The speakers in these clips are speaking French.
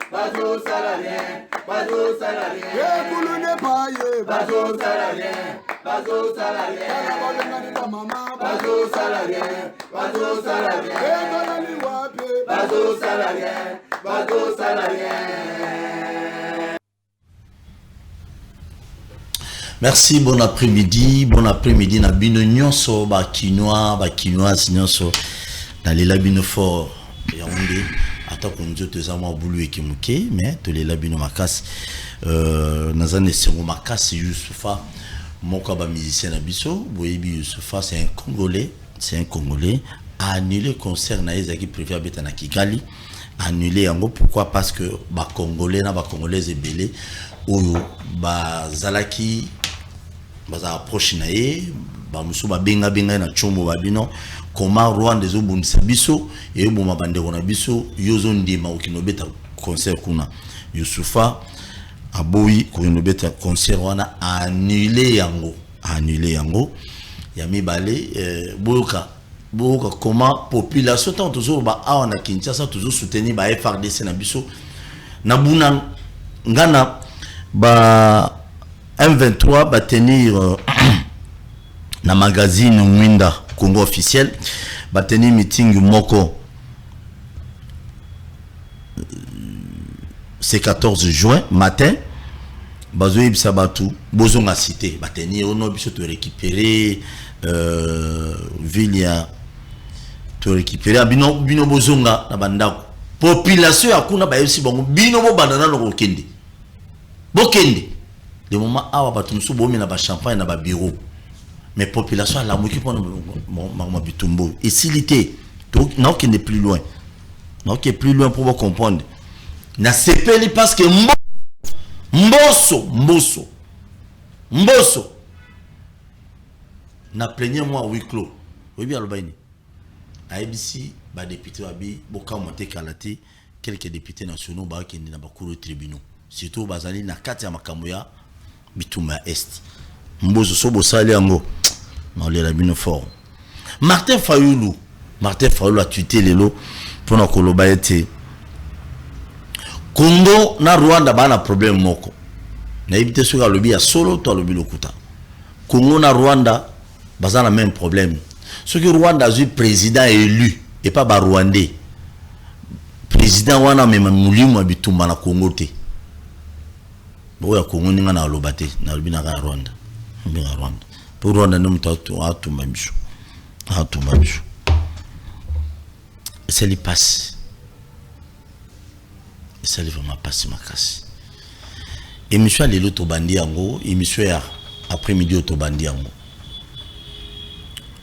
Bazo salarié, bazo salarié. Boulou n'est pas yé. Bazo salarié, bazo salarié. Bazo salarié, bazo salarié. Bazo salarié, bazo salarié. Merci, bon après-midi na bino nyonso ba quinoise nyonso na lela bino fort ya onde ata konzo tezama bulu ekimuke mais to lela bino makasi nazane sengo makasi Youssoufa moko ba musicien na biso boyebi Youssoufa c'est un Congolais a annulé concert na ezaki prévu à beta na Kigali annulé yango pourquoi parce que ba Congolais na ba Congolaises ebele oyo ba zalaki baza approche na ye ba musu ba benga na chombo ba bino comment Rwanda zo bundisa biso e boma bandeko na biso yozo ndima okinobeta concert kuna Youssoufa aboyi kokinobeta concert wana annulé yango ya mibale boyoka comment population tant toujours ba awa na Kinshasa toujours soutenir ba FRDC na biso na buna ngana ba M23 va tenir na magazine Mwinda Congo officiel va tenir meeting moko c'est 14 juin matin bazo ibisa batu bozonga cité va tenir ono biso to récupérer Vilia to récupérer bino bozonga na bandako population yakuna ba yesi bango bino bo bandana no kokende bokende. Le moment où batumsu bomi na ba champagne na ba bureau mais population la moki pour ma bitumbo et s'il était donc non qui n'est plus loin pour vous comprendre na sepeli parce que mboso na plénier moi huis clos oui bien le baini a ABC ba député abi boka monter kalate quelques députés nationaux ba qui na ba cour tribunaux surtout bazali na kati ya makambo ya bituma est mbozo sobo sali yango na le bino fort Martin Fayulu a tweeté lelo pour na koloba ete Congo na Rwanda bana problème moko na ibite soka lobi ya solo to lobi lokuta Congo na Rwanda bazana même problème ce que Rwanda a eu président élu et pas ba Rwandais président wana même mulimu bituma na Congo te boya Congo ninga na lobate na lobina ka Rwanda mbinga Rwanda pour Rwanda no mutatu atuma bisho c'est li passe c'est li vraiment passe makasi émission lelo to bandi yango émission ya après-midi to bandi yango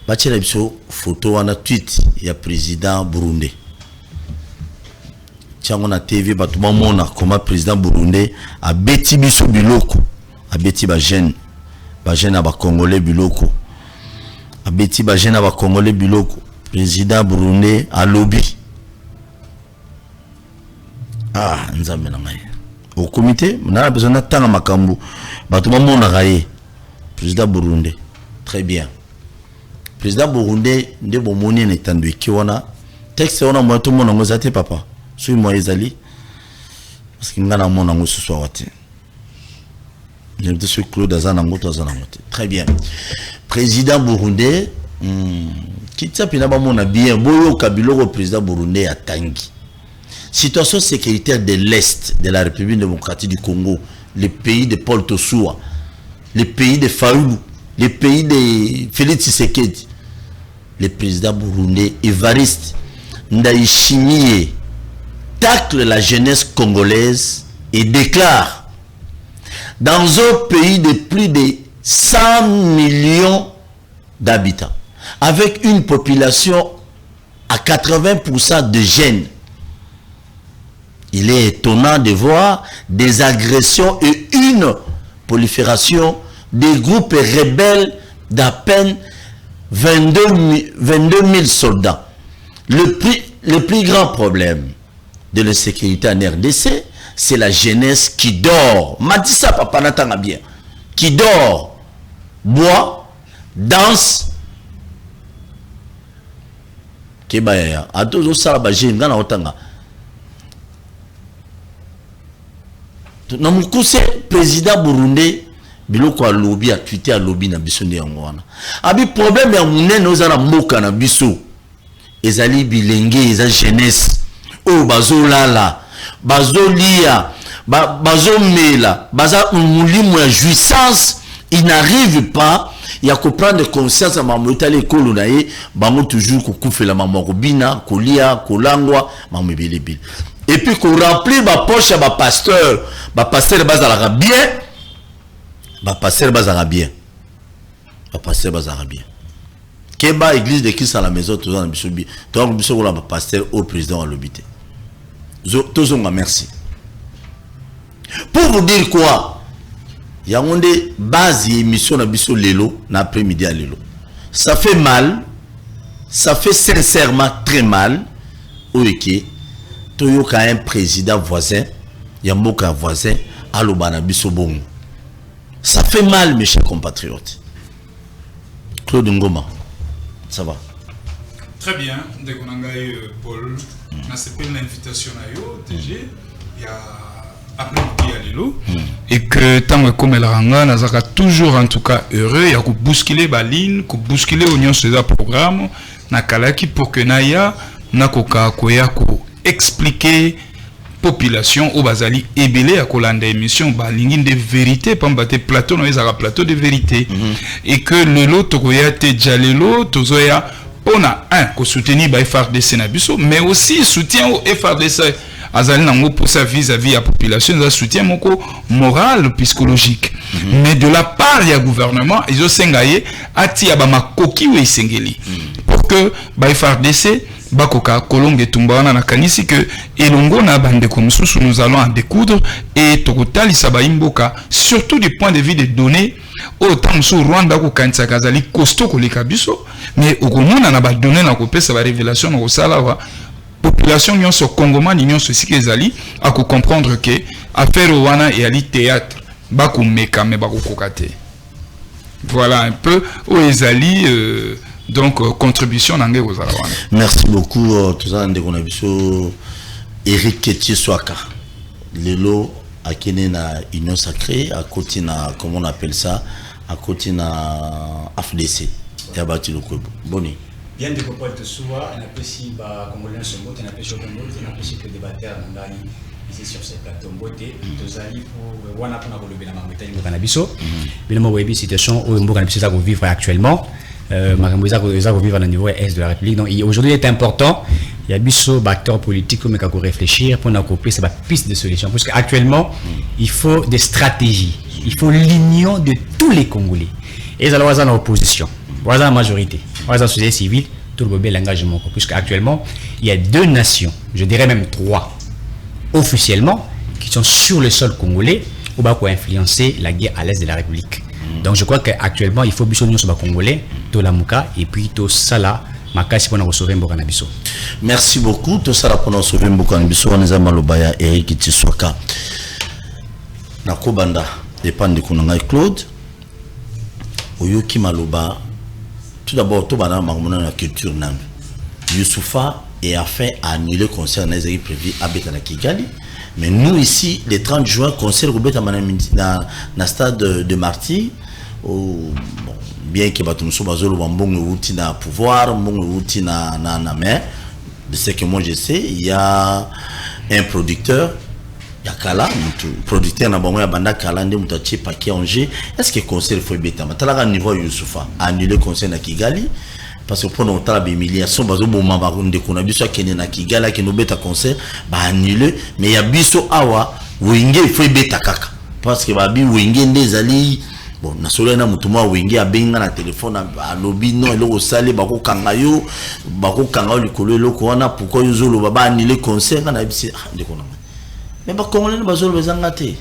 bachela biso photo wana tweet ya président Burundi tiango na TV batu bamona comment président Burundi a beti biso biloko a beti ba jeune ba congolais biloko a beti ba jeune ba congolais biloko président Burundi a lobby nzambe na ngai au comité na besoin na tanga makambu batu bamona gaye président Burundi très bien président Burundi nde bomoni na tando ekiwana texte wana mo to mona ngozate papa suis moi ezali parce que ngana mona ngo ce soir wate je me suis Claude Azanango to Azanango très bien président burundais qui tsapina ba mona bien boyo kabiloko président burundais a tangi situation sécuritaire de l'est de la République démocratique du Congo, le pays de Paul Tosoua, le pays de Fayoulou, le pays de Félix Tshisekedi, le président burundais Évariste Ndayishimiye tacle la jeunesse congolaise et déclare: dans un pays de plus de 100 millions d'habitants, avec une population à 80% de jeunes, il est étonnant de voir des agressions et une prolifération des groupes rebelles d'à peine 22 000 soldats. Le plus grand problème de la sécurité en RDC, c'est la jeunesse qui dort. Matissa papa n'attend bien. Qui dort, boit, danse. Kebaya. A toujours ça la jeune gana otanga. na mukuse président burundais biloko a lobby a tweeté a lobby na biso ndi yango wana abi problème ya munene ozala mboka na biso ezali bilenge eza jeunesse o bazolala bazolia bazomela baza mulimo ya jouissance. Il n'arrive pas ya comprendre conscience à maman étalé kolonaye bango toujours kokufa la maman robina kolia kolangwa maman belebele et puis qu'on remplit ba poche à ba pasteur bazala bien ba pasteur bazala bien keba église de Christ à la maison tous en bisobi donc biso la pasteur au président à l'obité tous on merci pour vous dire quoi. Il y a une base émission na biso lelo na après-midi à lelo. Ça fait mal, ça fait sincèrement très mal. Ok, toyoka un président voisin, yamboka voisin, alobana biso bongo. Ça fait mal mes chers compatriotes. Claude Ngoma, ça va? Très bien, dès qu'on a gagné Paul, on a accepté l'invitation à yo, TG, il y a et que tant que comme elle ranga nazaka toujours en tout cas heureux ya ko bousculer baline ko bousculer union ce programme na kalaki pour que naya na koka koya ko expliquer population au bazali ebele ya kolanda émission balingi de vérité pambate plateau no ezaka plateau de vérité et que le lot tokoya te jalelo tozoya pona un ko soutenir ba FARDC na biso mais aussi soutien au FARDC azali nango pour sa vis-à-vis à population un soutien moko moral psychologique mais de la part du gouvernement ils ont sengaye ati ya ba makoki we sengeli pour que ba FARDC bakoka kolonge tumbawana na kanisi que elongo na bande comme sous nous allons en découdre et tokotali sabaimboka surtout du point de vue des données autant sur Rwanda ko kanisa kazali costaud ko lekabiso mais okomona na ba données na ko pesa ba révélation na ko sala population nyon so congoma nyon so sikezali à comprendre que affaire wana et ali théâtre ba ko meka me ba ko kokate voilà un peu où ezali donc contribution nangé aux wana. Merci beaucoup tout ça ndeko na biso Eric Ketieswaka lelo akene na union sacrée à côté na comment on appelle ça à côté na AFDC ya bati loko boni bien de Paul Tessoua, on apprécie comme on l'a ce mot, on apprécie on apprécie que débatteur ici sur cette plateforme beauté, deux alliés pour wana pour le bien maritime au cannabiso. Bien moi webi situation où mbo cannabiso ça vivre actuellement. Makamboza ça vivre au niveau est de la République. Donc aujourd'hui il est important, il y a biso acteurs politiques comme qu'on réfléchir pour n'accomplir c'est pas piste de solution parce qu'actuellement il faut des stratégies, il faut l'union de tous les Congolais. Et ça va en opposition. Voilà la majorité. Voilà la société civile, tout le bel engagement. Puisque actuellement, il y a 2 nations, je dirais même 3, officiellement, qui sont sur le sol congolais, ou bah pour influencer la guerre à l'est de la République. Donc je crois qu'actuellement, il faut biso sur le Congolais, tout la Mouka, et puis tout ça là, makasi pour nous sauver Mbokanabiso. Merci beaucoup. Tout ça là pour nous sauver Mbokanabiso. On est à Malobaya, Eric Ketieswaka. Nakobanda, dépend de Kunanga Claude. Oyoki Maloba. Tout d'abord, tout le la culture nam. Youssoufa est afin à annuler le concert prévu à Betana Kigali. Mais nous ici, le 30 juin, concert au stade de Marty. Bien que Batumso Bazolo Bambong outil na pouvoir, Mbong outil na main. De ce que moi je sais, il y a un producteur. Il y a Kala, producteur na bango ya banda Kala nde mutachi paquet Angers. Est-ce que concert faut beta matala niveau Youssoufa annuler concert na Kigali parce que pour nous tala bemilia so bazo boma ba nde kuna biso kene na Kigali ke no beta concert ba annuler mais ya biso awa wenge faut beta kaka parce que ba bi wenge ndezali bon na solo na mutuma wenge abenga na téléphone a lobby non eloko sale bako kanga likolo eloko wana pourquoi yozolo ba annuler concert na bisi nde kuna. Mais pas Congolais ne bazolo bezangate.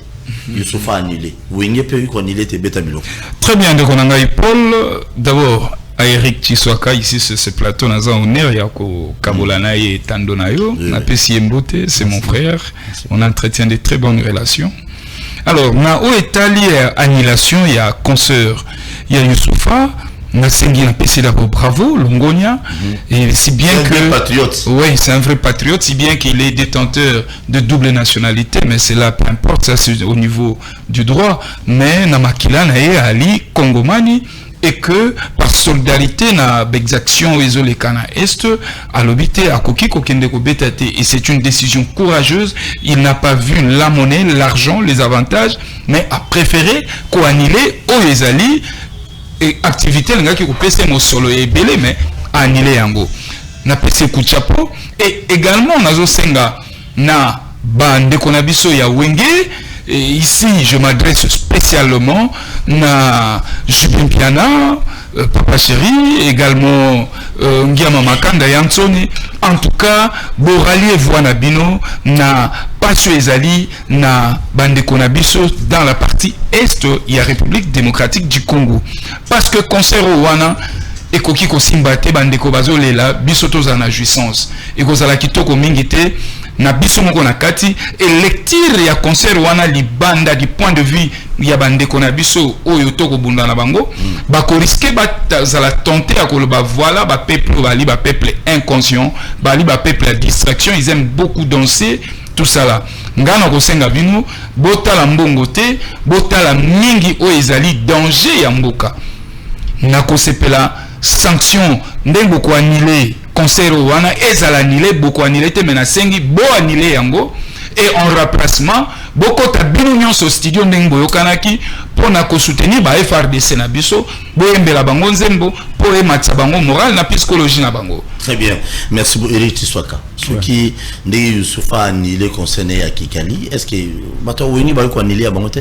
Youssoufa annulé. Wenge peut qu'on annulé te beta biloko. Très bien de konanga Paul d'abord à Eric Ketieswaka ici sur ce plateau naza honneur yako kabolana et tandonayo na pesi mbote c'est mon frère. On entretient de très bonnes relations. Alors na o etali annulation il y a concert il y a Youssoufa Nasengi na PC d'abord bravo Longonia et si bien que un patriote. Oui, c'est un vrai patriote, si bien qu'il est détenteur de double nationalité, mais c'est là, peu importe, ça c'est au niveau du droit, mais Namakila na Ali Congomani, et que par solidarité na exaction isolé kana est à l'obité à Koki Kokende Kobetate, et c'est une décision courageuse. Il n'a pas vu la monnaie, l'argent, les avantages, mais a préféré annuler Oyezali et activité nga ki ko pese mo solo et belé, mais annuler yango na pese kuchapo. Et également nazo senga na bande konabiso ya wenge. Et ici, je m'adresse spécialement à Jubin Piana, Papa Chéri, également Ngiama Makanda Yansoni. En tout cas, Borali et Voanabino, na Pacho Ezali, na Bande Konabiso, dans la partie Est, il y a République démocratique du Congo. Parce que concert au Wana, et Koki Kosimbate, Bande Kobazo Lela, Bisoto Zana jouissance. Et Kozala Kitoko Mingite, na biso moko na kati et lecture ya concert wana libanda du point de vue ya bande kona biso oyo toko bunda na bango ba ko risquer ba za tenter à koloba voilà ba peuple bali ba peuple inconscient bali ba peuple à distraction, ils aiment beaucoup danser tout ça là ngana ko senga bino botala mbongo te botala mingi o ezali danger ya mboka na ko sepela sanction ndengo ko annuler concert wana ezala annulé beaucoup annulé te menacengi bo annulé yango et en remplacement beaucoup ta bino so studio ndenge yokanaki pona ko soutenir ba FRDC na biso bo embela bango nzembo po e matsa bango moral na psychologie na bango. Très bien, merci beaucoup Eric Tiswaka. Ce qui ndenge Youssoufa annulé concerné à Kikali, est-ce que bato wini ba ko annulé à bangote?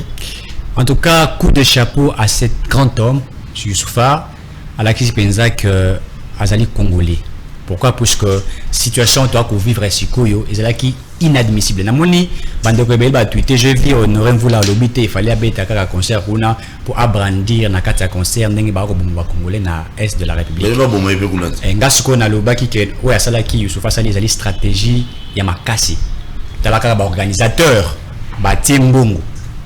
En tout cas, coup de chapeau à cet grand homme Youssoufa à la penza que azali congolais. Pourquoi? Parce que situation toi qu'on vivre sikoyo et là qui inadmissible. Namoni bande ko bel ba tweeter je vis honorer vous la lobité il fallait abeta ka concert kuna pour abrandir na kata concert ndenge ba ko bomba congolais na est de la République. Mais ba bomba pe kuna. Ngasiko na lobaki que oya sala ki Youssoufa sali ezali stratégie ya makasi. Talaka ba organisateur ba timbongo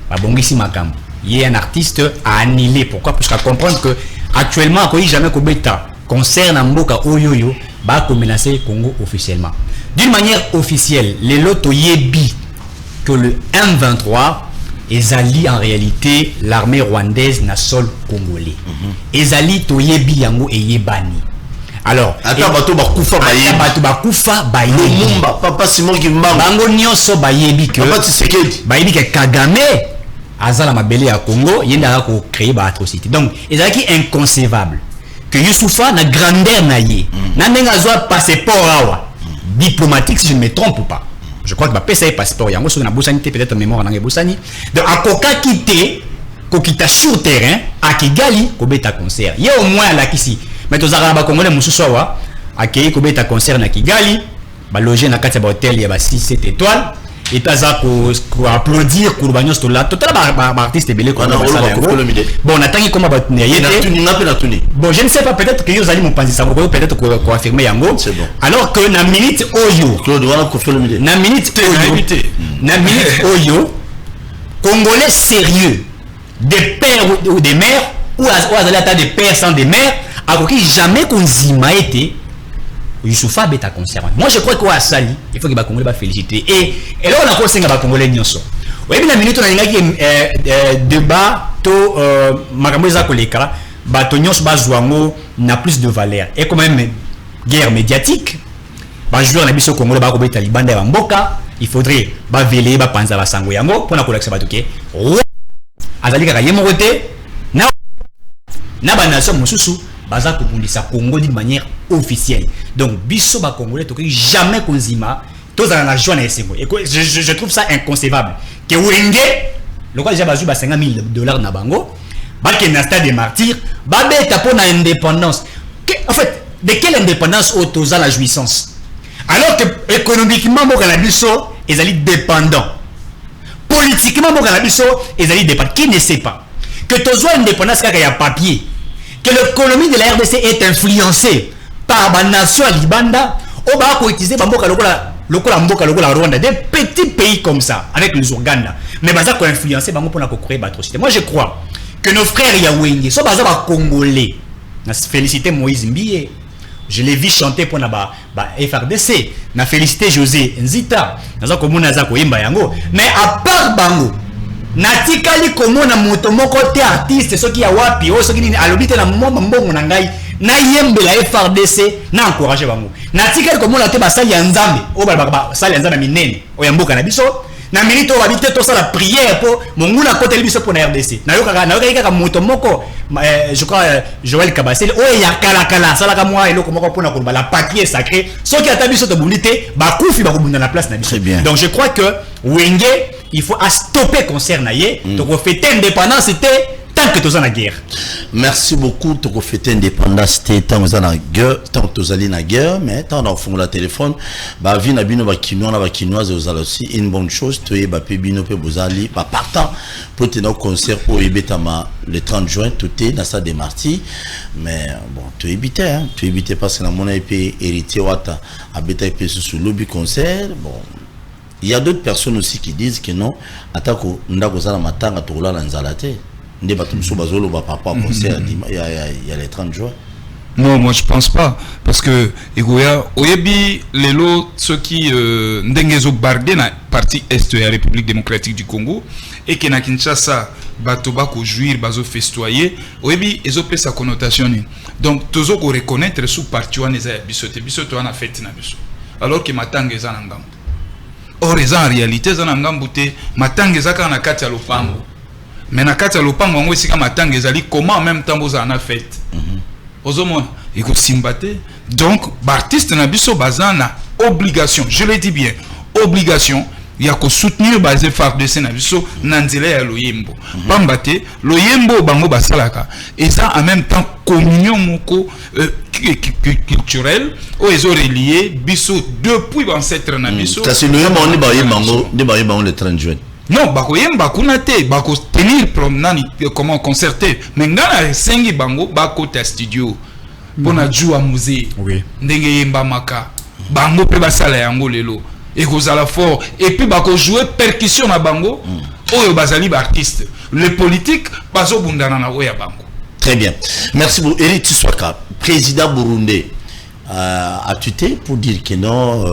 ba bongisi makambo. Il est un artiste à annuler. Pourquoi? Parce qu'à comprendre que actuellement ko jamais ko beta concert na mboka oyoyo ba ko menacer Congo officiellement. D'une manière officielle, les loto yebi que le M23 ezali en réalité l'armée rwandaise na sol congolais. Ezali to yebi yango e yebani. Alors, ata bato bakufa bayebi. Bato bakufa bayebi. Lumumba, Papa Simon Kimbangu. Bango nyonso bayebi que Papa Tshisekedi. Bayebi que Kagame azala mabele ya Congo yenda ko créer ba atrocité. Donc, ezali inconcevable que Youssoufa na grandeur na ye na ndenga zwa passeport awa diplomatique si je ne me trompe pas. Je crois que ba pesa passeport yango so na bosani te peut-être mémoire na bosani de akoka kité ko kita sur terrain à Kigali ko beta concert. Ye au moins la kisi mais tozaka ba congolais mususu awa akei ko beta concert na Kigali ba loger na kati ya hôtel ya ba 6-7 étoiles et taza ko applaudir ko banyo sto là total ba artiste belé ko bon on attend comment ba bon je ne sais pas peut-être que vous allez me penser ça peut-être ko affirmer yango alors que na minute oyo na minute oyo congolais sérieux des pères ou des mères ou allez attendre des pères sans des mères a qui jamais qu'on zima été Youssoufa beta concert. Moi je crois que wa sali il faut que ba congolais ba féliciter et là on a ko senga ba congolais nyonso. Oui na minute na ngaki débat to makambo za koleka ba to nyonso ba zwango na plus de valeur et quand même guerre médiatique ba joueur na biso congolais ba ko beta libanda ya mboka il faudrait ba veiller ba panza ba sango yango pona ko lakisa ba toke azali ka yemo côté na ba nation mususu baza ko bundisa Congo d'une manière officielle. Donc biso ba congolais to jamais konzima tous dans la joie na esengo. Et je trouve ça inconcevable que wenge le quoi déjà bazu ba $50,000 na bango ba ke na stade des martyrs ba beta pour na indépendance. En fait, de quelle indépendance autoza la jouissance? Alors que économiquement mo kana biso ezali dépendant. Politiquement mo kana biso ezali dépendant. Qui ne sait pas que tozo indépendance kaka ya papier que l'économie de la RDC est influencée par la nation à Libanda, on va utiliser le Rwanda, des petits pays comme ça, avec les Ouganda. Mais ça va influencer pour créer l'atrocité. Moi je crois que nos frères Yawenge sont basés à Congolais, na félicité Moïse Mbiye. Je l'ai vu chanter pour na FRDC. Na félicité José Nzita. Naza komona za koyimba yango. Mais à part bango, natikali komona moto moko te artiste soki ya wapi o soki ni alobite na mbongo na ngai na yembe la FRDC na encourager bango. Natikali komona te basali ya Nzambe o ba sali ya Nzambe minene o ya mboka na biso. Na minute o babite to la prière pour monguna côté biso pour na RDC. Na yoka kaka moto moko je crois Joël Kabasel o ya kala sala ka moi eloko moko pour na ko la papier sacré soki ata biso to bundité ba kufi ba ko bunda na place na biso. Donc je crois que Wenge il faut stopper concert na ye donc on fait indépendance c'était tant que tous en guerre. Merci beaucoup to ko fêter indépendance tant que en guerre tant que tous en guerre mais tant on fond la téléphone ba vi na bino ba kinois na ba kinoise aux aussi une bonne chose to ba pe bino pe bozali ba partant pour tenir concert au Ebetama le 30 juin tout est dans sa démarche mais bon tu évitais parce que na mon épée héritier wata abeta épée sous lobby concert bon. Il y a d'autres personnes aussi qui disent que non atako ndako za na matanga to la nzalate. Il y a les 30 jours. Non, moi je pense pas. Parce que, Oyebi, les lots, ceux qui n'dengezo bardé na partie est de la République démocratique du Congo, et qui na Kinshasa, batobako jouir, bazo festoyer, Oyebi, ils ont pris sa connotation. Donc, tous qu'on reconnaître sous parti, on est bisoté, bisoté, on a fait na biso. Alors que matang est en Angambo. Or, en réalité, en Angambo, matang est en Katia Lopango. Mais na kati ya lopango ngo esika matanga ezali comment en même temps boza na fête ozomona iko simbate donc artiste na biso bazana obligation je le dis bien obligation ya ko soutenir base FARDC na biso na nzela ya loyembo pambate loyembo bango basalaka et ça en même temps communion moko culturelle o ezo relié biso depuis ancêtre na biso ça c'est loyembo on est bango le 30 juin. Non, bakoyemba kunate bako tenir promenade comment concerter mais ngana sengi bango bako ta studio pona joua musée ndenge yemba maka bango pe basala yango lelo et kozala fort et puis bako jouer percussion na bango oyo bazali ba artiste le politique bazo bundana na oya bango. Très bien, merci beaucoup. Eri Tswaka, président burundais a tuté pour dire que non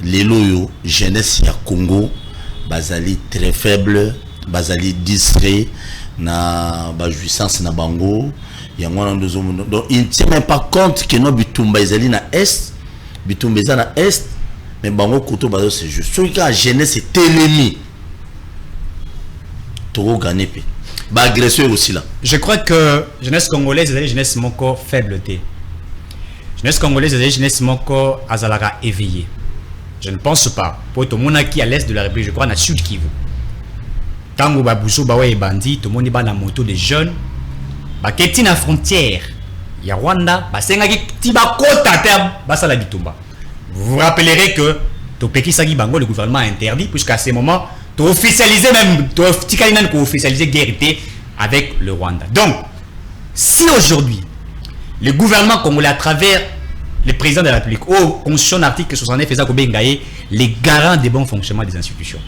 les loyo jeunesse ya Congo bazali très faible, bazali distrait na ba jouissance na bango yango na donc il ne tient même pas compte que no bitumba ezali na est bitumba ezali na est mais bango koto bazo c'est juste so ka jeunesse est ennemi to gagner pe ba agression aussi là. Je crois que jeunesse congolaise est jeunesse moko faibleté. Jeunesse congolaise est jeunesse moko azalaka éveillée. Je ne pense pas. Pour tout le monde qui est à l'est de la République, je crois, dans le sud Kivu. Tango Babousso, Bawe et Bandi, tout le monde est dans la moto des jeunes. Baketi na frontière. Il y a Rwanda, Basengaki, Tibakota, Basala Bitumba. Vous vous rappellerez que Topeki Sagi Bango, le gouvernement a interdit, puisqu'à ce moment, tu officialisais même, tu officialisais guerre avec le Rwanda. Donc, si aujourd'hui, le gouvernement congolais, à travers le président de la République, au constitution article 69, les garants des bons fonctionnements des institutions,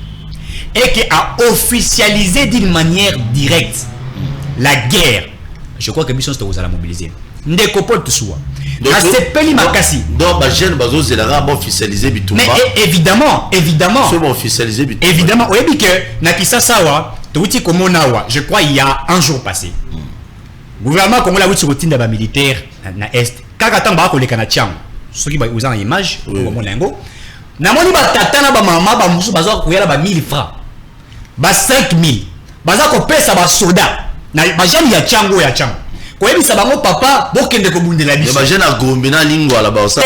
et qui a officialisé d'une manière directe la guerre, je crois que mission c'est à la mobiliser. Ndekopol tout soit. Donc, mais évidemment, évidemment, oui, que Nakisa Sawa, je crois il y a un jour passé. Gouvernement congolais a eu une militaire na est. Kakatan ba ko le kanacham. Ceux qui ba usant image pour mon lingo. Na moni ba tata na ba mama ba musu baza ko yala ba 1000 francs. Ba 5000. Baza ko pesa ba soda. Na ba jani ya chango ya chango. Ko yebi sa bango papa bokende ko bundela biso. Ba jana gombena lingwa la ba ça. En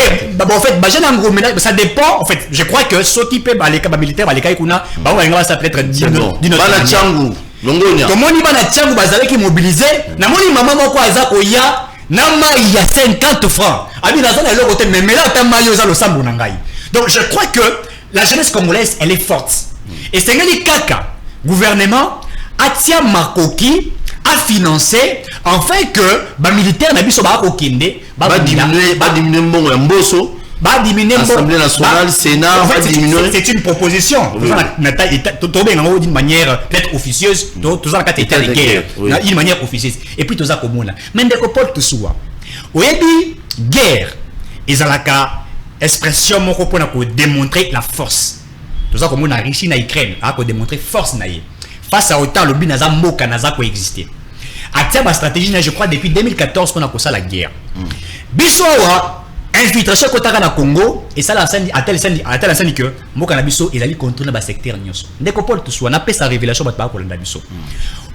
fait, ba jana gombena ça dépend en fait, je crois que ceux qui peut ba les cas militaires ba les kai kuna ba nga ça peut être d'une ba na chango. Longonya. To moni ba na chango bazala ki mobiliser. Na moni mama moko aza ko ya Nama il y a 50 francs. Ami dans un autre côté, mais là t'as maillot ça le sambo nangai. Donc je crois que la jeunesse congolaise elle est forte. Et c'est ngani kaka gouvernement atia makoki a financé afin que ba militaire na biso ba kokende ba diminuer mbongo ya mboso diminuer Assemblée nationale, Sénat, en fait, va diminuer. C'est une proposition. D'une manière peut-être officieuse, tout ça, état de guerre, d'une manière officieuse. Et puis tout ça comme là. Mais dès que Paul te soit, au début, guerre, ils ont la expression pour démontrer la force. Tout ça comme on a Russie na Ukraine, pour démontrer force naïe. Face à autant le but n'a moka n'a pas existé. À ma stratégie, je crois depuis 2014 qu'on a commencé la guerre. Bissoa infiltration côté na Congo et ça la scène à tel scène que mo cannabis ils allaient contrôler le secteur nyos ndeko Paul tout soit na pesa sa révélation ba ko landa biso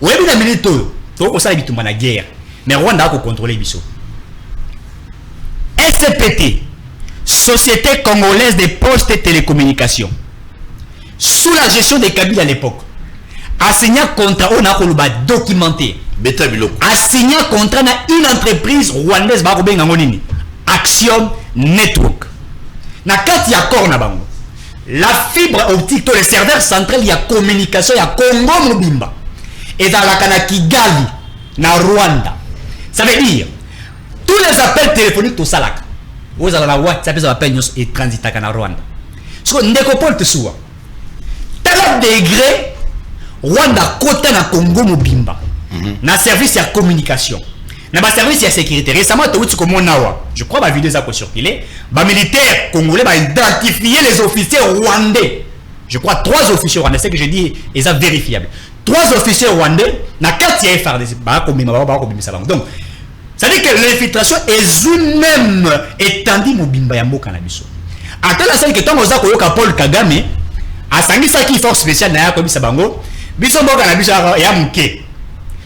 oui na minute to ko ça bitumba na guerre mais Rwanda a contrôler biso SPT Société Congolaise des Postes et Télécommunications sous la gestion des Kabila à l'époque a signé contrat on a ko documenté beta biloko a signé contrat na une entreprise rwandaise ba ko benga ngonini Axiom Network. Na kati ya corps na bango. La fibre optique to le serveur central ya communication ya Congo Mobimba. Et dans la kana Kigali na Rwanda. Ça veut dire tous les appels téléphoniques to salaka. Vous avez la WhatsApp ça appelle nous et transita na Rwanda. So ndeko Paul te suwa. Tel degré Rwanda côté na Congo Mobimba. Na service ya communication. Na ba service de sécurité récemment je crois ma vidéo ça peut circuler ba militaires congolais ba identifier les officiers rwandais je crois 3 officiers rwandais c'est que je dis et ça vérifiable 3 officiers rwandais na 4 FRDC ba ko bimisa bango donc ça veut dire que l'infiltration est même étendue mobimba ya mboka na biso ata la scène que tant oza koyoka Paul Kagame asangisa ki force spéciale na ya ko bisa bango biso mboka na biso ya muke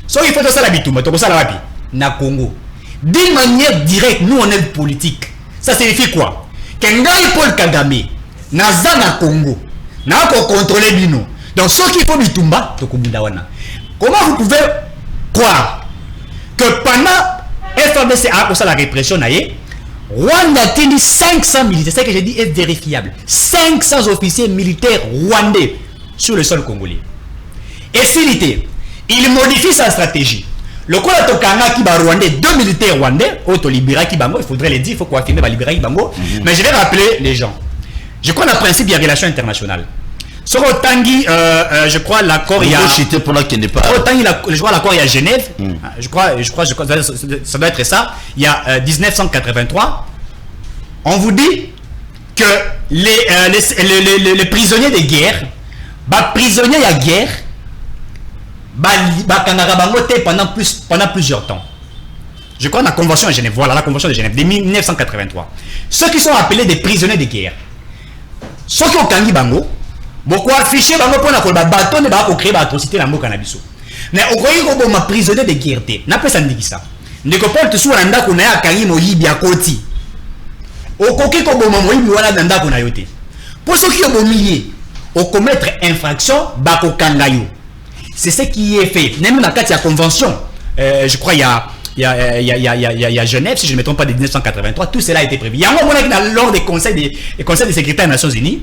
so il faut ça la bitumba to ko sala wapi na Congo. D'une manière directe, nous on est politique. Ça signifie quoi? Kengai Paul Kagame, naza na Congo, na ko contrôler bino. Donc ce qu'il faut bitumba, to kubindawana. Comment vous pouvez croire que pendant FRDC a pour ça la répression naie, Rwanda a tenu 500 militaires, c'est ce que j'ai dit est vérifiable. 500 officiers militaires rwandais sur le sol congolais. Et finité, il modifie sa stratégie. Le coup de Tokanga qui va Rwandais, 2 militaires rwandais, auto libéra qui bango, il faudrait les dire, il faut qu'on affirme libéra qui bango. Mais je vais rappeler les gens. Je crois le principe des relations internationales. Sur Otangi, je crois l'accord il y a. Je crois l'accord il y a Genève. Je crois, ça doit être ça. Il y a 1983. On vous dit que les prisonniers de guerre, prisonniers de guerre. Pendant plusieurs temps. Je crois la convention de Genève. Voilà la convention de Genève de 1983. Ceux qui sont appelés des prisonniers de guerre. Ceux qui ont kangi bango, beaucoup affiché bango pour la bâton ne va pas créer l'atrocité dans le cannabis. Mais au Congo, on a prisonnier de guerre. N'a pas ça dit ça. Ne comprend pas tout le monde qu'on a kangi moyibi à côté. Au Congo, on a moyibi wala nanda qu'on a yoté. Pour ceux qui ont milliers, au commettre infraction, bako kangayo. C'est ce qui est fait. Même dans la convention, je crois il y a Genève, si je ne me trompe pas, de 1983, tout cela a été prévu. Il y a un moment lors des conseils des secrétaires des Nations Unies,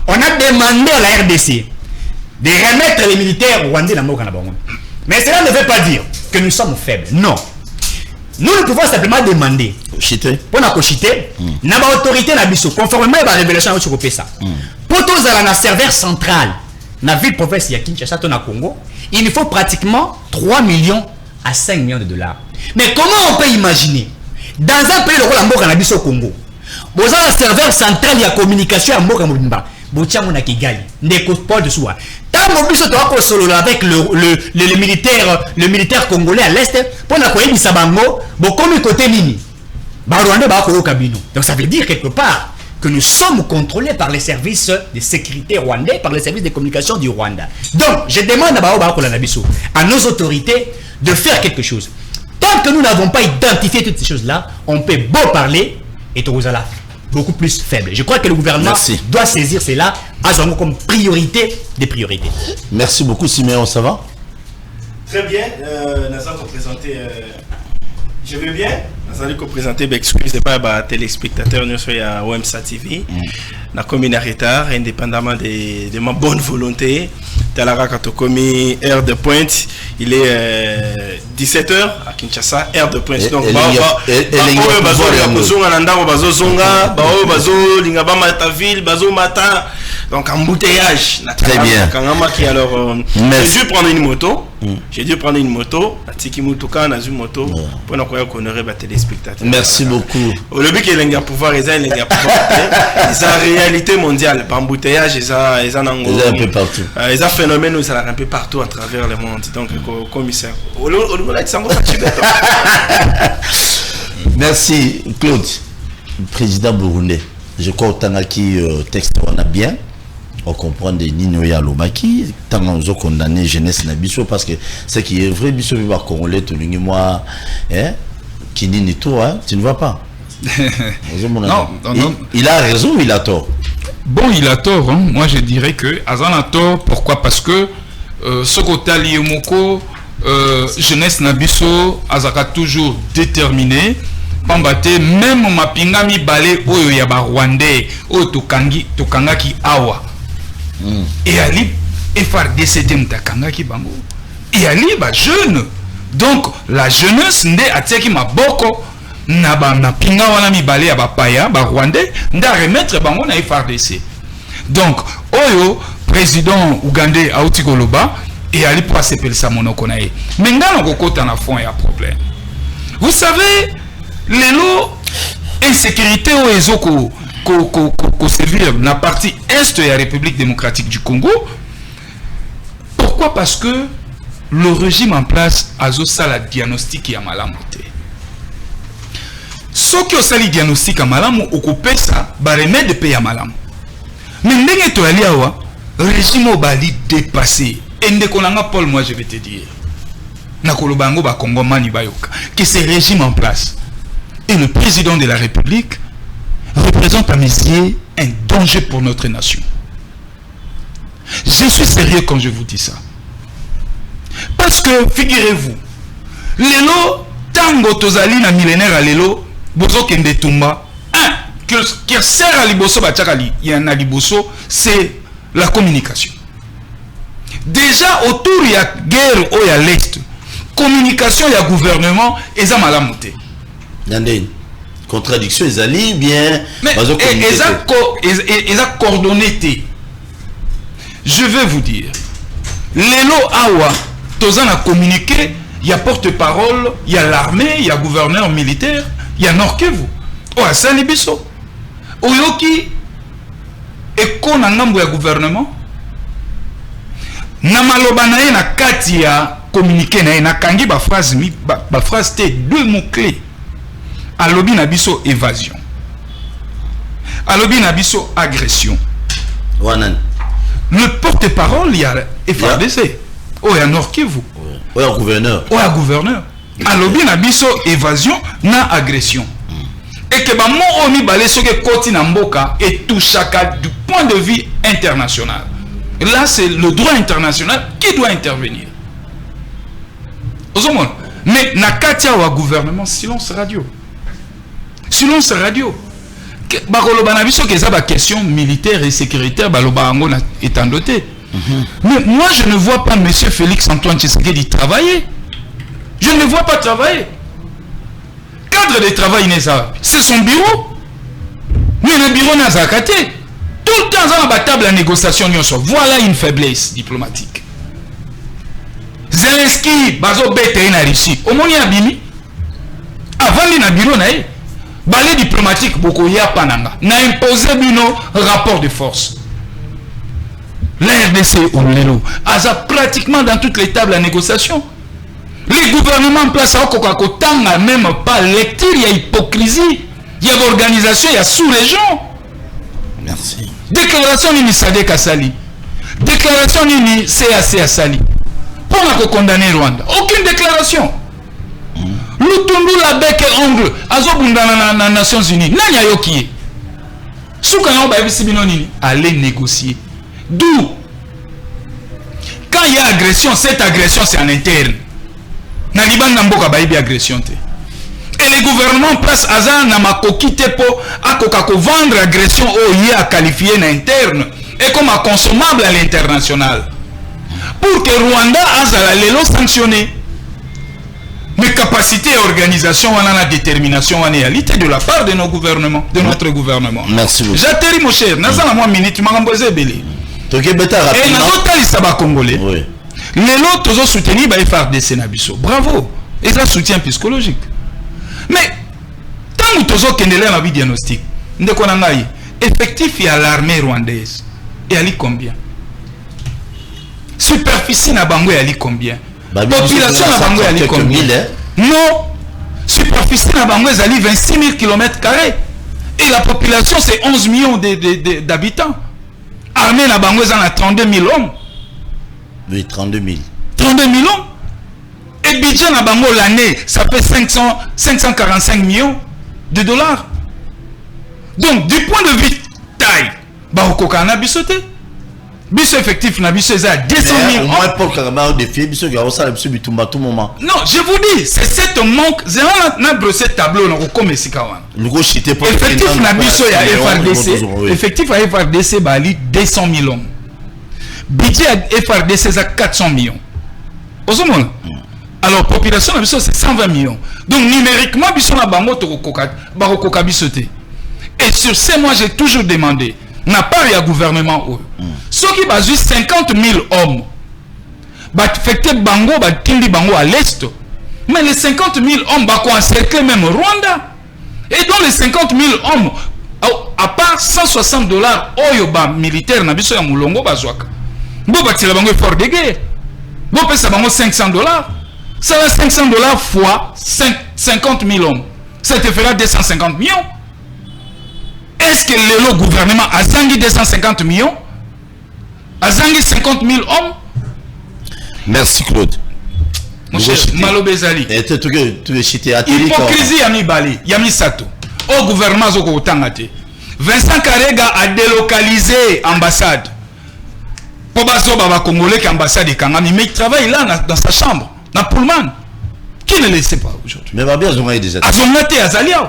on a demandé à la RDC de remettre les militaires rwandais dans le Canabongo. Mais cela ne veut pas dire que nous sommes faibles. Non. Nous pouvons simplement demander pour la cochité, n'a pas autorité na biso, conformément à la révélation de ça. Pour tous la serveur central, na ville province ya Kinshasa na Congo, il faut pratiquement 3 millions à 5 millions de dollars. Mais comment on peut imaginer dans un pays le rôle mboka na biso Congo, vous avez un serveur central il y a communication à mboka mobimba, botiamo na Kigali, ndeko Paul de Soua. Tant biso to ko solo avec le militaire congolais à l'est pour na ko yebisa bango, bo komi côté nini. Ba Rwanda ba ko kabino. Donc ça veut dire quelque part que nous sommes contrôlés par les services de sécurité rwandais, par les services de communication du Rwanda. Donc, je demande à nos autorités de faire quelque chose. Tant que nous n'avons pas identifié toutes ces choses-là, on peut beau parler et tout là beaucoup plus faible. Je crois que le gouvernement doit saisir cela comme priorité des priorités. Merci beaucoup, Siméon, ça va? Très bien, nous allons présenter. Je veux bien. Nous allons présenter, excusez pas, téléspectateurs, nous sommes à OMSA TV. Nous avons un retard, indépendamment de ma bonne volonté. Talara Katokomi, heure de pointe, il est 17h à Kinshasa, air de Prince. Donc, donc embouteillage. Très bien. Alors, j'ai dû prendre une moto. J'ai dû prendre une moto. Pour honorer les téléspectateurs. Merci beaucoup. Le but qu'il y a pouvoir, ils ont une réalité mondiale. Embouteillage, ils ont un peu partout. Ils ont un phénomène où ça un peu partout à travers le monde. Donc, commissaire. Merci Claude, président burundais. Je crois que tu texte on a bien. On comprend des Nino Yalomaki, tant qu'on a condamné jeunesse Nabiso parce que ce qui est vrai, Biso va congolais, tout le monde, moi, qui ni toi, tu ne vois pas. Non, il a raison ou il a tort? Bon, il a tort. Hein. Moi, je dirais que Azan a tort. Pourquoi? Parce que ce côté Liemoko, jeunesse Nabiso, Azaka toujours déterminé. Pambate, même ma pingami balé oyo ya ba Rwandais, oyo tokanga ki awa. Et ali FRDC mtakanga ki bango. Et ali ba jeune. Donc la jeunesse nde atiaki maboko na ba na pinga wana mi balé ya ba paya ba Rwandais nda remettre bango na FRDC. Donc oyo président ougandais auti koloba et ali pour s'appeler ça monoko na ye. Mais ngana kokota na fond ya problème. Vous savez l'élo insécurité au ezoko ko servir na partie est de la République démocratique du Congo. Pourquoi? Parce que le régime en place a la diagnostic ya malamu te. Ce qui a le diagnostic ya malamu occupé ça ba remède pe ya malamu. Mais ndenge to ali awa régime obali dépassé. Ende konanga Paul, moi je vais te dire. Na kolobango ba Congo mani bayoka que ce régime en place et le président de la République représente à mes yeux un danger pour notre nation. Je suis sérieux quand je vous dis ça. Parce que, figurez-vous, Lelo, tango tozali na millénaire à Lelo, bozo kende tumba, qui sert à liboso, c'est la communication. Déjà, autour il y a guerre ou il y a l'Est, communication, il y a gouvernement, et ça m'a la montée. Contradiction, ils allaient bien. Mais ils ont coordonné. Je vais vous dire, Lelo Awa, Tozan a communiqué, il y a porte-parole, il y a l'armée, il y a gouverneur militaire, il y a Nord-Kivu. Oh, à Salibiso. Oyoki, et qu'on a un gouvernement. Namalobanaye na katia communiqué na kangi ba phrase te deux mots clés. Alobi nabiso évasion. Alobi nabiso agression. Wanan. Le porte-parole, il y a FRDC. Oh, il y a Nord-Kivu. Oh, il y a gouverneur. Oh, il y a gouverneur. Alobi nabiso évasion na agression. Et que bah mon omi balé ce que koti na mboka et tout chacun du point de vue international. Là, c'est le droit international qui doit intervenir. Mais Nakatia ou gouvernement, silence radio. Silence radio. Banabiso que ça, question militaire et sécuritaire, Balobango étant doté. Mais moi, je ne vois pas M. Félix Antoine Tshisekedi travailler. Je ne le vois pas travailler. Cadre de travail, c'est son bureau. Mais le bureau n'a pas caté. Tout le temps, dans la table à négociation, voilà une faiblesse diplomatique. Zelensky, bazo bete na Russie. Au moins, il y a bimi. Avant, il y a bureau, balai diplomatique, beaucoup y a pananga. N'a imposé bino rapport de force. L'RDC ou l'ELO, a pratiquement dans toutes les tables à négociation. Les gouvernements en place à Okokakotang n'a même pas lecture, il y a hypocrisie, il y a organisation, il y a sous-région. Merci. Déclaration nini Sadek Assali. Déclaration nini CAC Assali. Pour condamner Rwanda. Aucune déclaration. Lutundu la bec et ongle. Azobunda na Nations Unies. Nanya yoki. Soukana ba bino nini. Allez négocier. D'où quand il y a agression, cette agression c'est en interne. Na Liban Namboka ba agression te. Et les gouvernements place Azan na makokite po akokako vendre agression au yé à qualifier en interne et comme à consommable à l'international. Pour que Rwanda a la lelo sanctionné. Mais capacité et organisation, on a la détermination, on a réalité de la part de nos gouvernements, de notre gouvernement. Merci beaucoup. J'atterris mon cher, n'a pas minute, tu m'as emposé belé. Et n'a pas ça congolais. Oui. Les lots, tous soutenus par FARDC Nabiso. Bravo. Et ça soutien psychologique. Mais tant que tous autres qui ont vie diagnostic, nous avons effectif à l'armée rwandaise. Et elle combien? Superficie na bango elle combien? Population na bango elle combien? Non. Superficie na bango elle 26 000 km². Et la population c'est 11 millions d'habitants. Armée na bango elle a 32 000 hommes. Oui, 32 000. 32 000 hommes. Et budget na bango l'année, ça fait 545 millions de dollars. Donc, du point de vue taille, bah au coca na bisoté. Biso effectif na biso à 200 000 hommes. Moi, pour Kagame, des filles, biso garo ça biso bitumba tout moment. Non, je vous dis, c'est cette manque. C'est un brossé tableau na comme sikawan. Le gros chité pour effectif na biso ya FRDC. Effectif à FRDC bali 200 000 hommes. Budget à FRDC à 400 millions. Alors, population c'est 120 millions. Donc, numériquement, et sur ces mois, j'ai toujours demandé, n'a pas eu un gouvernement. Ceux qui basent 50 000 hommes, affecter Bango, Bango à l'est. Mais les 50 000 hommes, encercler même Rwanda. Et dans les 50 000 hommes, à part $160, Oyoba militaire, Nabiso ya Moulongo, Bazouaka. Bon, la Bango est fort de guerre. Bon, ça va $500. Ça va $500 fois 50 000 hommes. Ça te fera 250 millions. Est-ce que le gouvernement a zangi 250 millions? A zangi 50 000 hommes? Merci Claude. Mon cher, Malo Bezali. Hypocrisie Yami Bali, Yami Sato. Au gouvernement Zoko Tangate. Vincent Karega a délocalisé l'ambassade. Pour baso baba congolais qui ambassade Kangami, mais il travaille là dans sa chambre. Dans Pullman. Qui ne le sait pas aujourd'hui? Mais bien Zonga déjà. Azongate Azaliao.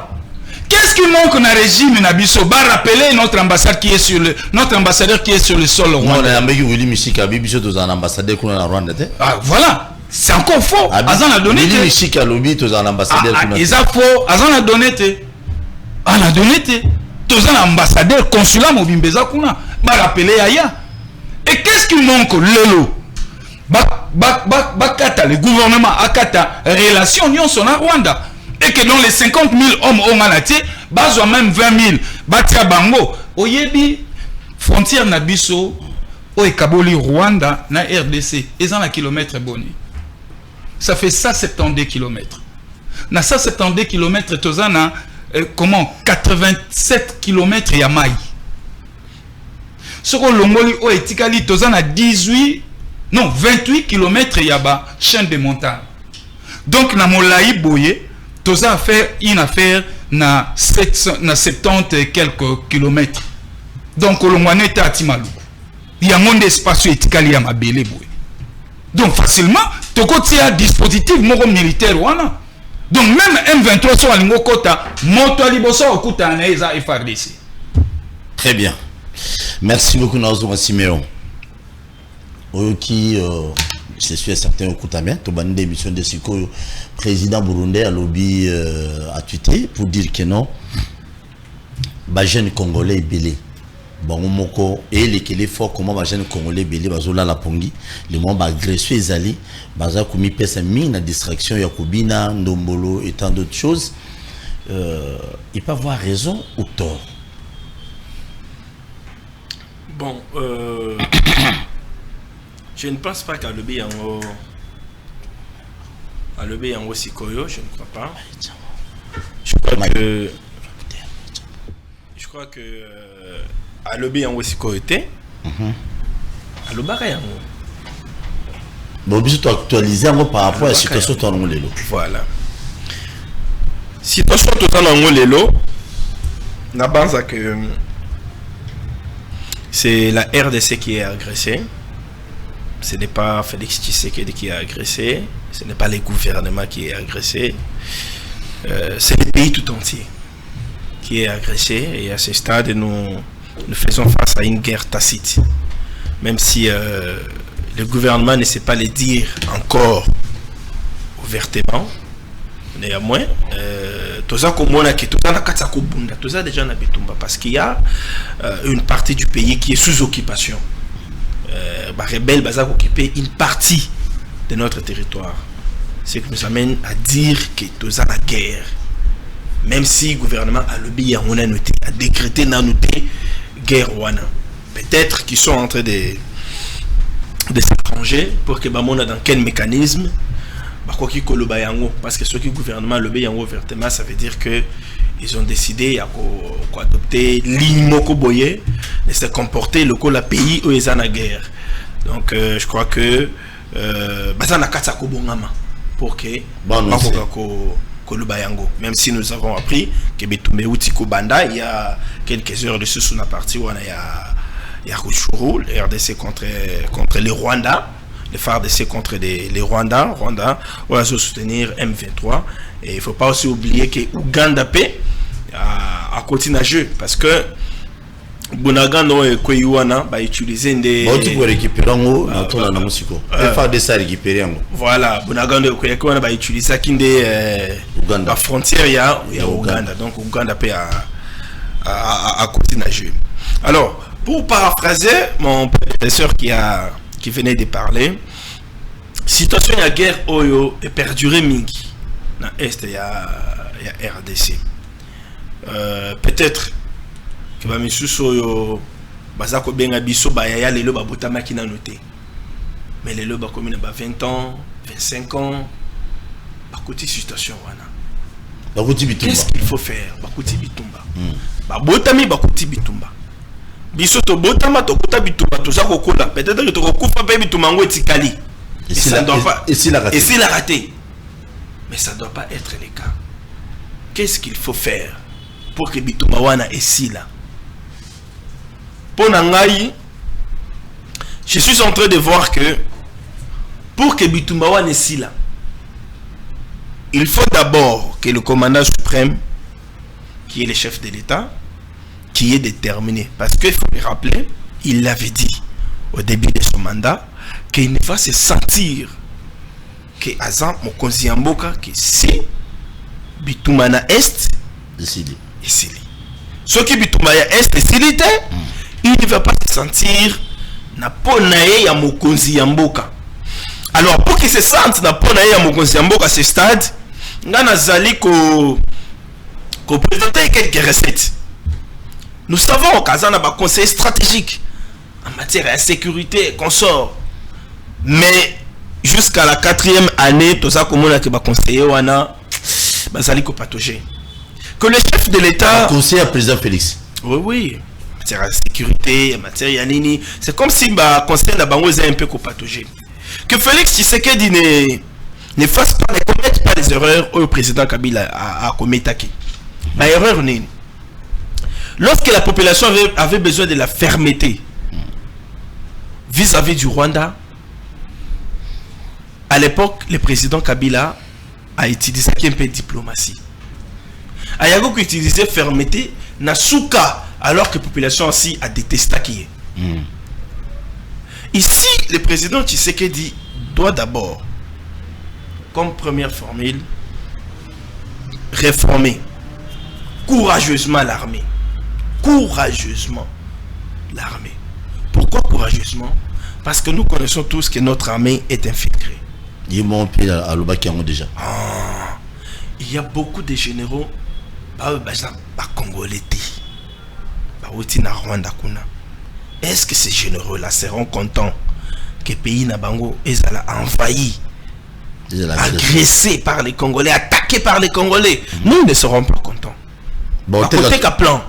Qu'est-ce qui manque dans le régime Nabiso? Bah rappeler notre ambassade qui est sur le notre ambassadeur qui est sur le sol rwandais. Non, on a mis Willy Michika Bibiso dans un ambassadeur qu'on a en Rwanda. Ah voilà, c'est encore faux. Azan a donné. Willy Michika lobby dans un ambassadeur. Ils a faux. Azan a donné. On a donné. Tous un ambassadeur consulat Mobimbeza kuna. Bah rappeler Aya. Et qu'est-ce qui manque Lelo? Bakata, le gouvernement Akata, relation Nyon son à Rwanda. Et que dans les 50 000 hommes au Malaté, baso même 20 000, Batia Bango, Oyebi, frontière Nabiso, Oekaboli, Rwanda, na RDC, ils ont un kilomètre boni. Ça fait 172 km. Na 172 km, Tozana, comment 87 km Yamaï. Ce qu'on l'ongoli, Oetikali, Tozana 18. Non, 28 km yaba chaîne de montagne. Donc, na Molaï Boye, Toza a fait une affaire na 70 et quelques kilomètres. Donc, Olongwane était à Timalou. Il y a un espace etikali ya mabele Boye. Donc, facilement, Toko tia dispositif moro militaire wana. Donc, même M23 sur Alingo Kota, Moto Aliboso Okuta Anaïza FRDC. Très bien. Merci beaucoup, Naozo Siméon. Qui je suis certain au Koutamien, tu as une émission de Siko, président burundais à lobby à Twitter pour dire que non, les jeunes congolais est belé. Bon, moko et les qui est fort comment les jeunes congolais belé, bazola la pongi, les membres agressés les alliés, baza komi pesa mine à distraction Yakubina, Ndombolo et tant d'autres choses. Ils peuvent avoir raison ou tort. Bon, je ne pense pas qu'à l'obé Yango Sikoyo, je ne crois pas. Je crois que à l'obé Yango Sikoyo était à l'obara Yango. Bon, tu actualiser par rapport à la situation de ton lelo. Voilà. Situation de ton lelo, la base à que c'est la RDC qui est agressée. Ce n'est pas Félix Tshisekedi qui a agressé, ce n'est pas le gouvernement qui est agressé, c'est le pays tout entier qui est agressé. Et à ce stade, nous faisons face à une guerre tacite. Même si le gouvernement ne sait pas le dire encore ouvertement, néanmoins toza komona ke toza na kati ya kobunda toza déjà na bitumba parce qu'il y a une partie du pays qui est sous occupation. Les rebelles baza occuper une partie de notre territoire, ce qui nous amène à dire que toza la guerre, même si le gouvernement a lobby a décrété na noté guerre wana. Peut-être qu'ils sont en train de s'arranger pour que bamona dans quel mécanisme parce que ce qui le gouvernement le yango ouvertement, ça veut dire que ils ont décidé d'adopter l'imoko boye de se comporter le la pays où ils sont en guerre. Donc je crois que pour que même si nous avons appris que Betumbe Utiko Banda il y a quelques heures de ce sous la partie où il y a Ruchuru, le RDC contre les Rwandais, les FARDC contre les Rwandais, on va soutenir M23. Et il ne faut pas aussi oublier que Ouganda P a continué à jouer parce que Bunagano et Koyuana va utiliser des. Voilà, Bunagano et Koyuana va utiliser la frontière il y a Ouganda. Donc Ouganda P a continué à jouer. Alors, pour paraphraser mon prédécesseur qui venait de parler, situation de guerre oyo est perdurée mingi dans est il y a RDC. Peut-être que ba misusu oyo bazako benga biso ba ya lelo ba botama ki na noté. Mais lelo ba commune ba 20 ans, 25 ans ba côté situation wana. Ba côté bitumba. Qu'est-ce qu'il faut faire? Ba côté bitumba. Ba botami ba côté bitumba. Biso to botama to kota bitumba to za kokola. Peut-être que to kokufa pe bitumba ngo etikali. Et ça doit pas. Et s'il a raté. Mais ça doit pas être le cas. Qu'est-ce qu'il faut faire pour que bitumba wana esila? Ponangai, je suis en train de voir que pour que bitumba wana esila, il faut d'abord que le commandant suprême, qui est le chef de l'État, qui est déterminé. Parce qu'il faut le rappeler, il l'avait dit au début de son mandat, qu'il ne va se sentir que Azam Mokonzi Yamboka, que si Bitumana Est, ici. Ce qui Bitumaya Est, il ne va pas se sentir na ponaye ya Mokonzi Yamboka. Alors pour qu'il se sente na ponaye ya Mokonzi Yamboka à ce stade, ngana zali ko présenter quelques recettes. Nous savons qu'Azan a un conseil stratégique en matière de sécurité et consort. Mais jusqu'à la 4e année, tout ça comme on a conseillé wana bazali ko patogé. Que le chef de l'État conseiller à président Félix. Oui. En matière de sécurité, en matière yanini, c'est comme si ba conseil na bango est un peu ko patogé. Que Félix Tshisekedi ne fasse pas, ne commette pas les erreurs au président Kabila a commis. Ma erreur n'est. Lorsque la population avait besoin de la fermeté vis-à-vis du Rwanda, à l'époque, le président Kabila a utilisé un peu de diplomatie. Ayago qui utilisait fermeté, Nasuka, alors que la population aussi a détesté qui est. Ici, le président Tshisekedi doit d'abord, comme première formule, réformer courageusement l'armée. Courageusement l'armée. Pourquoi courageusement? Parce que nous connaissons tous que notre armée est infiltrée. Il y a beaucoup de généraux congolais. Est-ce que ces généraux-là seront contents que le pays Nabango est envahi, agressé par les Congolais, attaqué par les Congolais? Nous ne serons pas contents. Côté plan.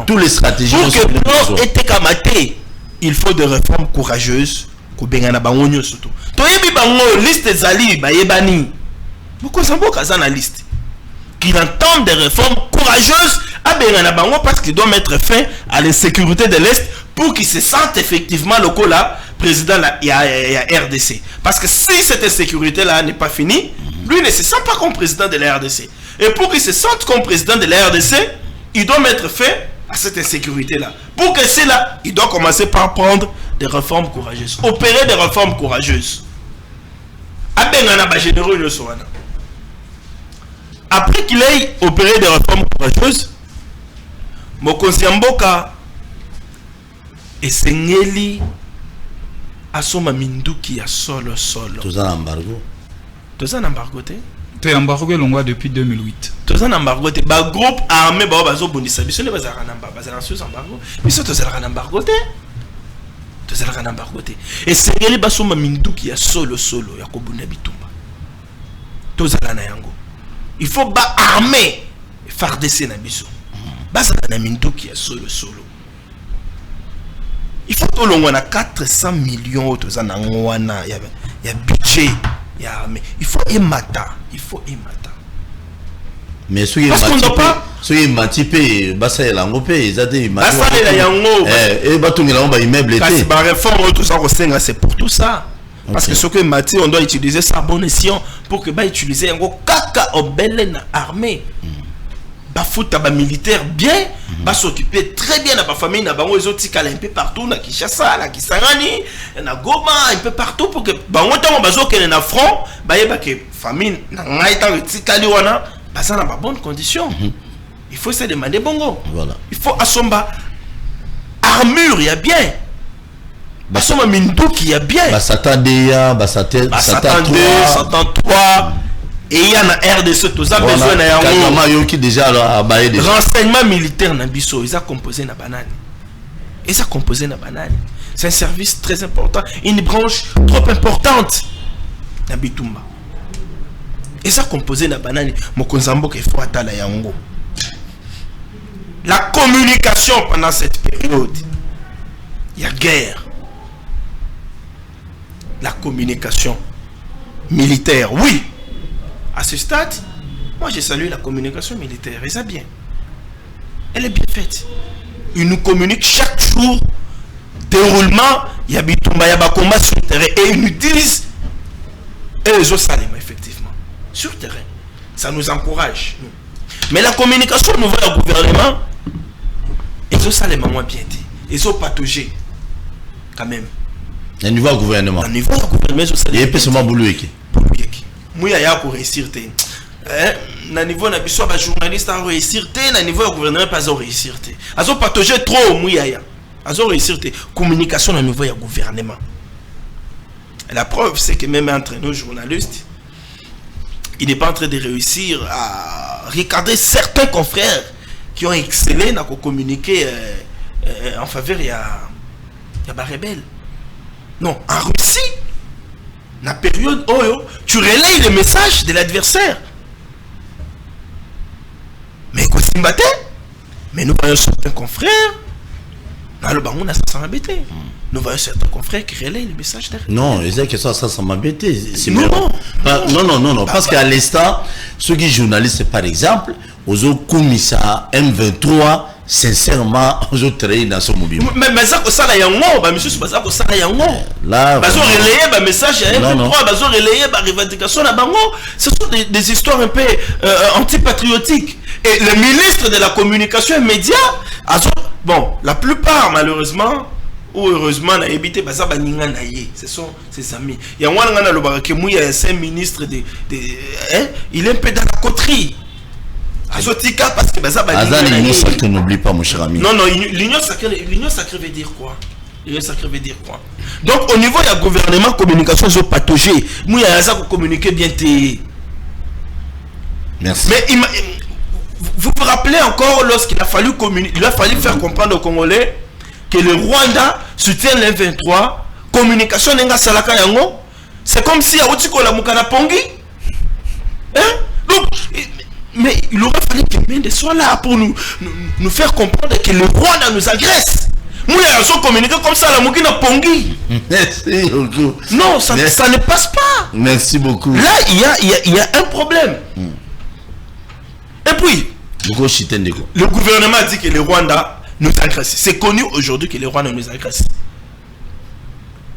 Tous les stratégies. Pour que le plan était kamaté, il faut des réformes courageuses. Surtout. Liste Zali, Bayebani. Pourquoi ça va liste? Qu'il entende des réformes courageuses parce qu'il doit mettre fin à l'insécurité de l'Est pour qu'il se sente effectivement le cola président il y a RDC. Parce que si cette insécurité-là n'est pas finie, lui ne se sent pas comme président de la RDC. Et pour qu'il se sente comme président de la RDC, il doit mettre fin à cette insécurité-là. Pour que c'est là, il doit commencer par prendre des réformes courageuses. Opérer des réformes courageuses. après qu'il ait opéré des réformes courageuses, mokonzi ya mboka esengeli asoma minduki ya solo. Tous en embargo. Tous en embargo te. T'es embarqué longwa depuis 2008. Tous en embargo te. Ba groupe armé ba bazo bondisa biso ne bazara namba bazara sous embargo. Biso tous en embargo te. Tous en embargo te. Esengeli basoma minduki ya solo ya kobunda bitumba. Tous en yango. Il faut ba armé FARDC na biso. Bazara na minduki ya solo. Il faut que l'on ait 400 millions de wana il y a budget il faut émata. Mais ceux qui matipé basa elango pe ezate basa la yango et batungela ba immeuble été ba réforme tout ça c'est pour tout ça parce que ce que mati on doit utiliser ça à bon escient pour que ba utiliser yango kaka obele na armée ba futa ba militaire bien ba s'occuper très bien na ba famille na bango ezotikala un peu partout na Kinshasa na Kisangani na Goma un peu partout pour que bango tango bazokene na front ba yeba que famille na ngai tango tikali wana baza na ba bonne condition. Il faut se demander bongo. Voilà. Il faut asomba armure ya bien. Basoma minduki ya bien. Basatan Deya, Basatan 3 et il y a na RDC tous a besoin na yango qui déjà abaye déjà renseignement militaire na biso ils a composé na banane. C'est un service très important, une branche trop importante na bitumba. Ils a composé na banane mokonzambo ke faut atala yango. La communication pendant cette période, il y a guerre. La communication militaire, oui. À ce stade, moi j'ai salué la communication militaire. Et ça bien. Elle est bien faite. Ils nous communiquent chaque jour déroulement. Il y a bitumba, il y a combat sur le terrain. Et ils nous disent, et les autres salement effectivement. Sur le terrain. Ça nous encourage. Mais la communication nouvelle au gouvernement, ils ont salement moins bien dit. Ils ont pataugé. Quand même. Un niveau gouvernement. Un niveau gouvernement, il y a seulement Bouloueki. Moi, il y a pour réussir. Na niveau na biso ba journaliste a réussir na niveau gouvernement pas réussir. Azo pataugé trop moi ya. Azo réussir communication na niveau ya gouvernement. Et la preuve c'est que même entre nos journalistes, il n'est pas en train de réussir à regarder certains confrères qui ont excellé dans communiquer en faveur il y a rebelle. Non, en Russie, dans la période où tu relayes le message de l'adversaire. Mais quand tu me mais nous voyons certains confrères, dans le banc, on a ça embêté. Nous voyons certains confrères qui relayent le message derrière. Non, ils disent que ça m'embêtait. Non, parce qu'à l'instant, ceux qui sont journalistes, par exemple, aux commissaires M23, sincèrement, aux travaillé dans ce mouvement. Mais ça, ça, là, monsieur, ça, ça, là, bazo relayer ba message à M23, bazo relayer ba revendication à bango. Ce sont des histoires un peu antipatriotiques. Et le ministre de la communication et médias, bon, la plupart, malheureusement, ou heureusement, n'a évité baza baninga naye. Ce sont ses amis. Il y a un gars le que moi, il y a un ministre il est un peu dans la coterie. Azotika parce que baza baninga naye. L'union sacrée n'oublie pas, mon cher ami. Non, l'union sacrée veut dire quoi? L'union sacrée veut dire quoi? Donc, au niveau du gouvernement, communication, ils ont pataugé. Moi, il y a ça pour communiquer bien. Merci. Mais vous vous rappelez encore lorsqu'il a fallu communiquer, il a fallu faire comprendre aux Congolais que le Rwanda soutient les 23, communication n'enga salaka yango, c'est comme si à Otiko la Mukana Pongi. Hein? Donc, mais il aurait fallu que Mendes soit là pour nous faire comprendre que le Rwanda nous agresse. Nous, ils ont communiqué comme ça la Mukina Pongi. Merci beaucoup. Non, ça ne passe pas. Merci beaucoup. Là, il y a un problème. Et puis, le gouvernement a dit que le Rwanda nous agresse. C'est connu aujourd'hui que le Rwanda nous agresse.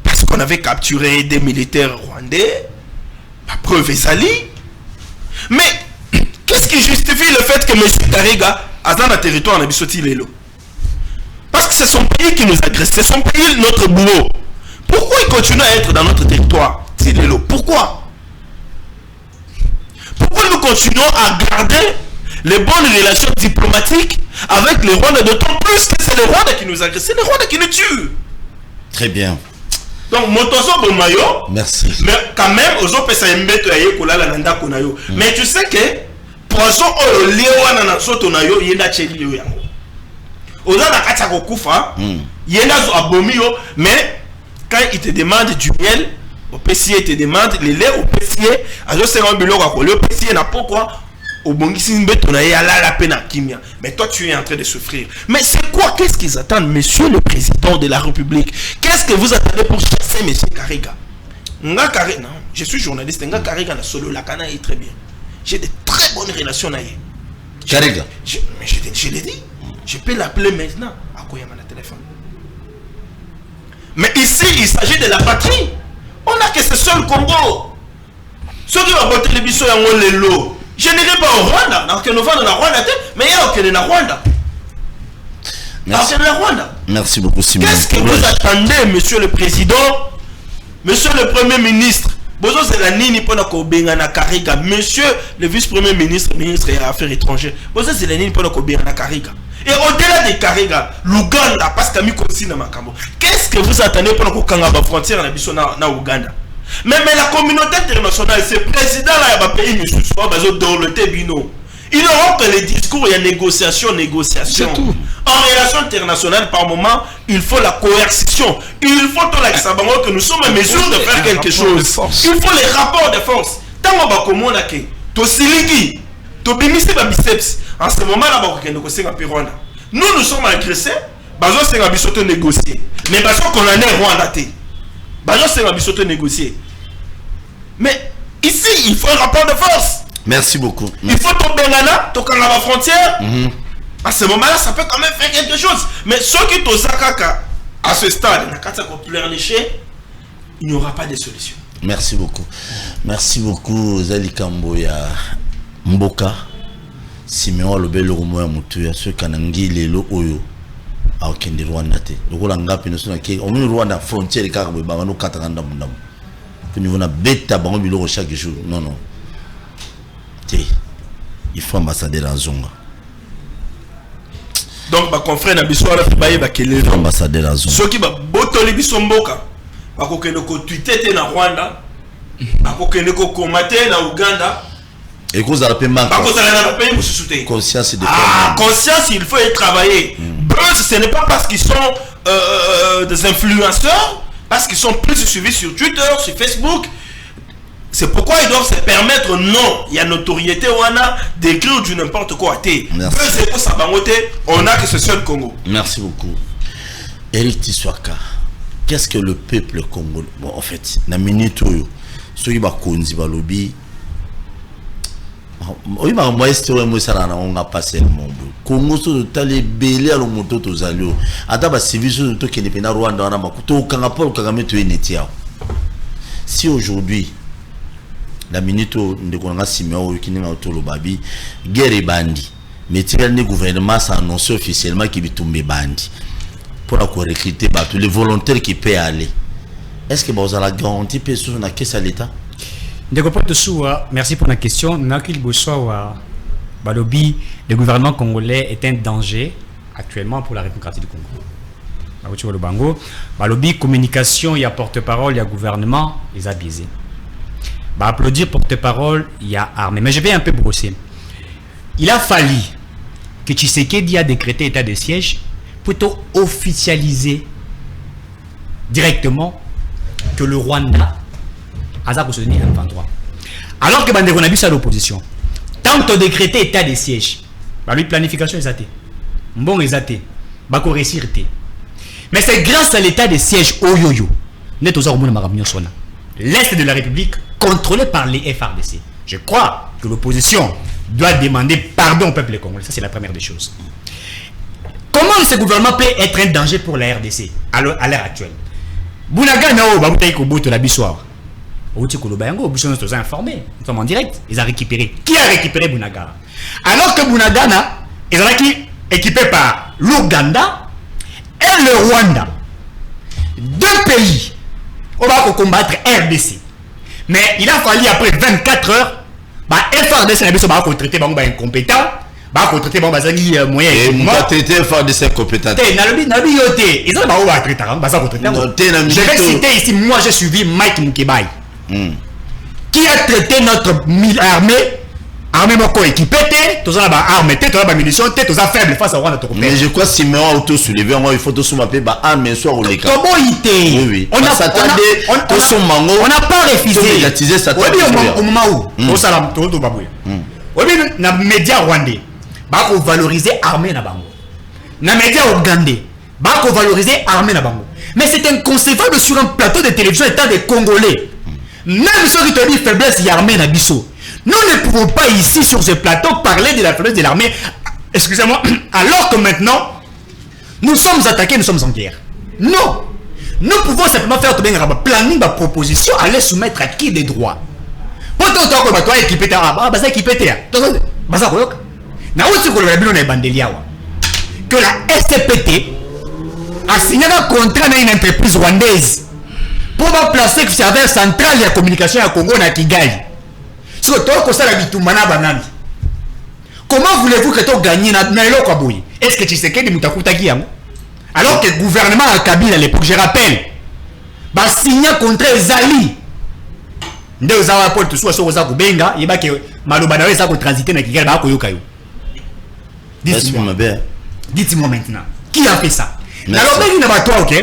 Parce qu'on avait capturé des militaires rwandais. La preuve est salie. Mais, qu'est-ce qui justifie le fait que M. Tariga a dans le territoire en Abissoti Lelo? Parce que c'est son pays qui nous agresse. C'est son pays, notre bourreau. Pourquoi il continue à être dans notre territoire? Lelo? Pourquoi? Pourquoi nous nous continuons à garder les bonnes relations diplomatiques avec les Rwandais, d'autant plus que c'est les Rwandais qui nous agressent, c'est les Rwandais qui nous tuent. Très bien. Donc, Motoso Bomayo, merci. Mais quand même, aux autres, ça mais tu sais que poisson au léo na soto na yo yenda cheli yo yango. Oza na kacha kokufa, yenda zo abomio, mais quand il te demande du miel, au PCA te demande le lait au PCA, azo senga biloko ko le PCA na pourquoi au bongisi mbeto na ya la pena kimia. Mais toi tu es en train de souffrir. Mais c'est quoi, qu'est-ce qu'ils attendent, monsieur le président de la République? Qu'est-ce que vous attendez pour chasser monsieur Kariga? Nga Kariga, non, je suis journaliste, Nga Kariga na solo la kana est très bien. J'ai de très bonnes relations avec Kariga. Mais je l'ai dit. Je peux l'appeler maintenant. À quoi il y a mon téléphone? Mais ici, il s'agit de la patrie. On n'a que ce seul Congo. Ceux qui vont voter les bisous en les lots. Je n'irai pas au Rwanda. Mais il y a aucun Rwanda. Merci beaucoup, Simon. Qu'est-ce que vous attendez, monsieur le président, monsieur le premier ministre? Bozo c'est la nini pona ko benga na Kariga. Monsieur le vice-premier ministre, ministre des Affaires étrangères. Bozo c'est la nini pona ko benga na Kariga. Et au-delà de Kariga, l'Ouganda parce que mi konsi na makambo. Qu'est-ce que vous attendez pona ko kanga ba frontière na biso na Ouganda? Mais la communauté internationale, ces présidents là ya ba pays mususu ba bazo dorloter bino. Ils n'auront que les discours, il y a négociation. En relation internationale, par moment, il faut la coercition. Il faut que nous sommes en mesure de faire quelque chose. Il faut les rapports de force. Tant qu'on va communiquer, to siligi, to bimisi ba biceps. En ce moment là, nous sommes agressés. Bazo c'est un bisoto négocier. Mais bazo qu'on en est Rwanda. Bazo c'est un bisoto négocier. Mais ici, il faut un rapport de force. Merci beaucoup. Il faut tomber là, toquer la frontière. À ce moment-là, ça peut quand même faire quelque chose. Mais ceux qui sont à ce stade, il n'y aura pas de solution. Merci beaucoup. Merci beaucoup, Zali Kamboya Mboka. Simeon Lobelo Moya Mutuya, ceux qui ont Lelo Oyo. A Okende Rwanda. Le Rwanda, on est Rwanda frontière et Karabou, Bangano Kataganda Mundam. Nous avons bêta Bango chaque jour. Non, non. Il faut ambassadeur en Zonga. Donc, ma confrère Nabisoa la Fibaye va qu'elle ambassadeur en Zonga. Ceux qui va botoli bisomboka, va qu'on tweeté na Rwanda, va qu'on commaté na Ouganda. Et qu'on a la paix conscience de conscience, il faut y travailler. Ce n'est pas parce qu'ils sont des influenceurs, parce qu'ils sont plus suivis sur Twitter, sur Facebook. C'est pourquoi ils doivent se permettre, non, il y a notoriété, on a d'écrire du n'importe quoi. On a que ce seul Congo. Merci beaucoup. Eric Tiswaka, qu'est-ce que le peuple congolais? Bon, en fait, na minute où ceux qui va konzi va lobby, oui, mais moi, c'est vrai, moi, ça on a passé le monde. Congo, c'est allé belé à l'omoto aux alliés. Adaba service de tout qui n'est pas Rwanda, on a makuto, Kangapol, Kagame, tu es netia. Si aujourd'hui la minute où nous avons Simeon qui n'est pas au babi, guerre et bandi. Mais le gouvernement s'est annoncé officiellement qu'il va tomber bandi. Pour recruter tous les volontaires qui peuvent aller. Est-ce que vous avez la garantie que vous avez caisse à l'État? Merci pour la question. Le gouvernement congolais est un danger actuellement pour la République du Congo. Balobi communication, il y a porte-parole, il y a gouvernement, ils ont biaisé. Applaudir porte-parole, il y a armée. Mais je vais un peu brosser. Il a fallu que Tshisekedi a décrété état de siège pour officialiser directement que le Rwanda a pour se donner un 23. Alors que Bandeko Nabi à l'opposition, tant que décrété état de siège, lui planification est athée. Bon est athée. Bako réussir. Mais c'est grâce à l'état de siège Oyoyo. Net aux hormones maramio sona. L'Est de la République contrôlé par les FRDC. Je crois que l'opposition doit demander pardon au peuple congolais. Ça, c'est la première des choses. Comment ce gouvernement peut être un danger pour la RDC à l'heure actuelle? Bounaga Nao, Baboutaï Koboto, la Bissoire. Nous sommes informés. Nous sommes en direct. Ils ont récupéré. Qui a récupéré Bounaga? Alors que Bounagana, ils ont été équipés par l'Ouganda et le Rwanda. Deux pays. On va combattre RDC. Mais il a fallu après 24 heures, FARDC na biso ba ko traiter bango ba incompétent, ba ko traiter bango bazangi moyen et mon traiter FARDC incompétent. Nabi yote, ils ont ba ko traiter ba ko traiter. Je vais citer ici, moi j'ai suivi Mike Mukebai. Qui a traité notre armée moko équipée, tous ont ba armes, tous ont ba munitions, tous ont faible face à Rwanda. Mais je crois si Simeon auto soulevé, il faut tout soulever ba armes soit au légal. Oui. On n'a pas refusé. Médiatiser ça. Au moment où au salam tout baboué. Oui, na média rwandais, ba ko valoriser armée na bango. Na média ougandais, ba ko valoriser armée na bango. Mais c'est inconcevable sur un plateau de télévision étant des Congolais. Même ceux qui te disent faiblesse y armée na biso. Nous ne pouvons pas ici sur ce plateau parler de la faiblesse de l'armée, excusez-moi, alors que maintenant nous sommes attaqués, nous sommes en guerre. Non, nous pouvons simplement faire tout bien planning ma proposition, aller soumettre à qui des droits. Pourtant toi toi équipé que la SCPT a signé un contrat avec une entreprise rwandaise pour placer le serveur central de la communication à Congo na Kigali. Comment voulez-vous que tu gagnes na eloko boy? Est-ce que tu sais que mutakuta yango? Alors que le gouvernement à Kabila à l'époque, je rappelle, ba signé un contrat Zali. Nde ozawa Paul Tusu so oza kubenga yeba ke maloba na wesa ko transiter na Kigali ba ko yoka yo. Dites-moi maintenant, qui a fait ça? Alors ben il n'a pas toi, OK?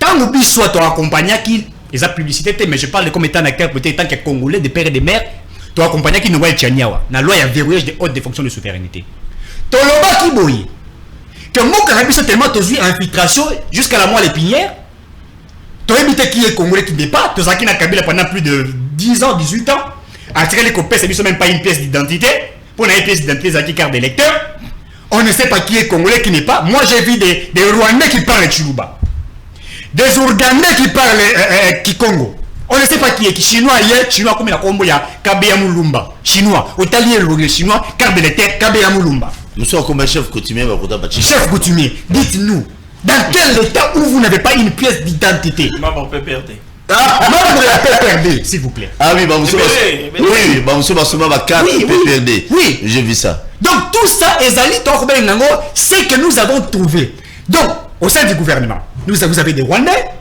Tant ou bis soit ton accompagnant qui les a publicité, mais je parle comme étant un acteur peut-être tant que Congolais de père et de mère. Toi accompagné qui nous voit Tchaniawa, la loi a verrouillage des hautes fonctions de souveraineté. Toloba qui boyi, que mon carabis tellement tozui infiltration jusqu'à la moelle épinière. Toi évité qui est Congolais qui dépasse, toi qui n'a Kabila pendant plus de 10 ans, 18 ans, attirer les copains, c'est même pas une pièce d'identité. Pour une pièce d'identité, c'est qui carte d'électeur. On ne sait pas qui est Congolais, qui n'est pas. Moi j'ai vu des Rwandais qui parlent Chiluba, des Ougandais qui parlent Kikongo. On ne sait pas qui est chinois hier, chinois comme la combo ya Kabeya Mulumba. Chinois, italien le chinois, carte d'électeur Kabeya Mulumba. Monsieur comme chef coutumier, chef coutumier, dites-nous, dans quel état où vous n'avez pas une pièce d'identité? Membre PPRD. Membre de la PPRD, s'il vous plaît. Ah oui, monsieur PPRD. Oui, j'ai vu ça. Donc tout ça, Ezali Torben Nango, c'est que nous avons trouvé. Donc, au sein du gouvernement, vous avez des Rwandais.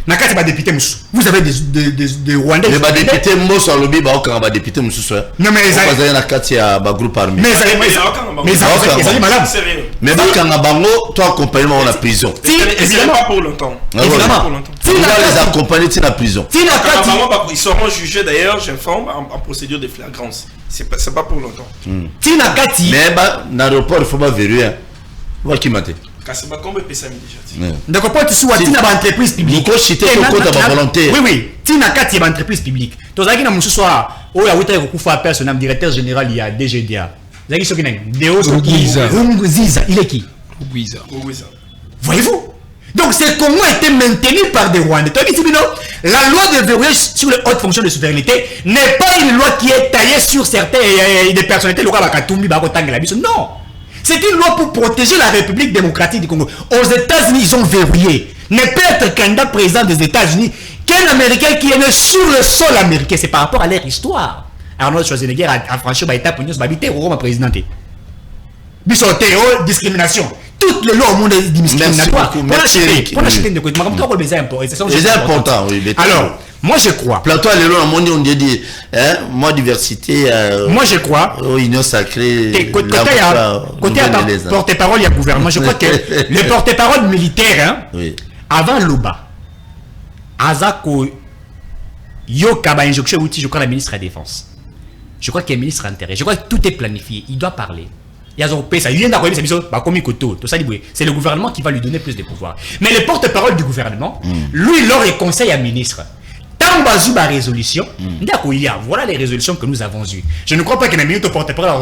Vous avez des Rwandais. Les députés Moussa Lobi, bah député Moussa. Non mais ils ont un groupe armé. Mais toi accompagnement en la prison. Évidemment pas pour longtemps. Évidemment. Tu dois les accompagner en la prison. Ils seront jugés d'ailleurs, j'informe, en procédure de flagrance. C'est pas pour longtemps. Mais dans l'aéroport il faut pas verrouiller. Voilà qui m'a dit. Donc, quand tu sois une entreprise publique, oui, tu n'as qu'à une entreprise publique. Tu as dit que tu sois personnel directeur général il y a DGDA. Il est qui? Voyez-vous? Donc, ces Congo étaient maintenus par des Rwandais. La loi de verrouillage sur les hautes fonctions de souveraineté n'est pas une loi qui est taillée sur certaines des personnalités locales. Non! C'est une loi pour protéger la République démocratique du Congo. Aux États-Unis, ils ont verrouillé. Ne peut être candidat président des États-Unis qu'un Américain qui est né sur le sol américain. C'est par rapport à leur histoire. Arnold Schwarzenegger a franchi l'étape pour nous habiter au Rome président. Discrimination. Toutes les lois au monde sont discriminatoires. C'est important, oui. Alors, moi je crois. Plateau à l'élo, on dit, moi diversité. Moi je crois. Union sacrée. Côté porte-parole, il y a gouvernement. Je crois que le porte-parole militaire, avant Luba, Azako Yokaba injonction outil, je crois la ministre de la Défense. Je crois qu'il est ministre intérieur. Je crois que tout est planifié. Il doit parler. C'est le gouvernement qui va lui donner plus de pouvoir. Mais le porte-parole du gouvernement, lui, il leur conseille à ministre. Tant que la résolution, voilà les résolutions que nous avons eues. Je ne crois pas que les militaires porte-parole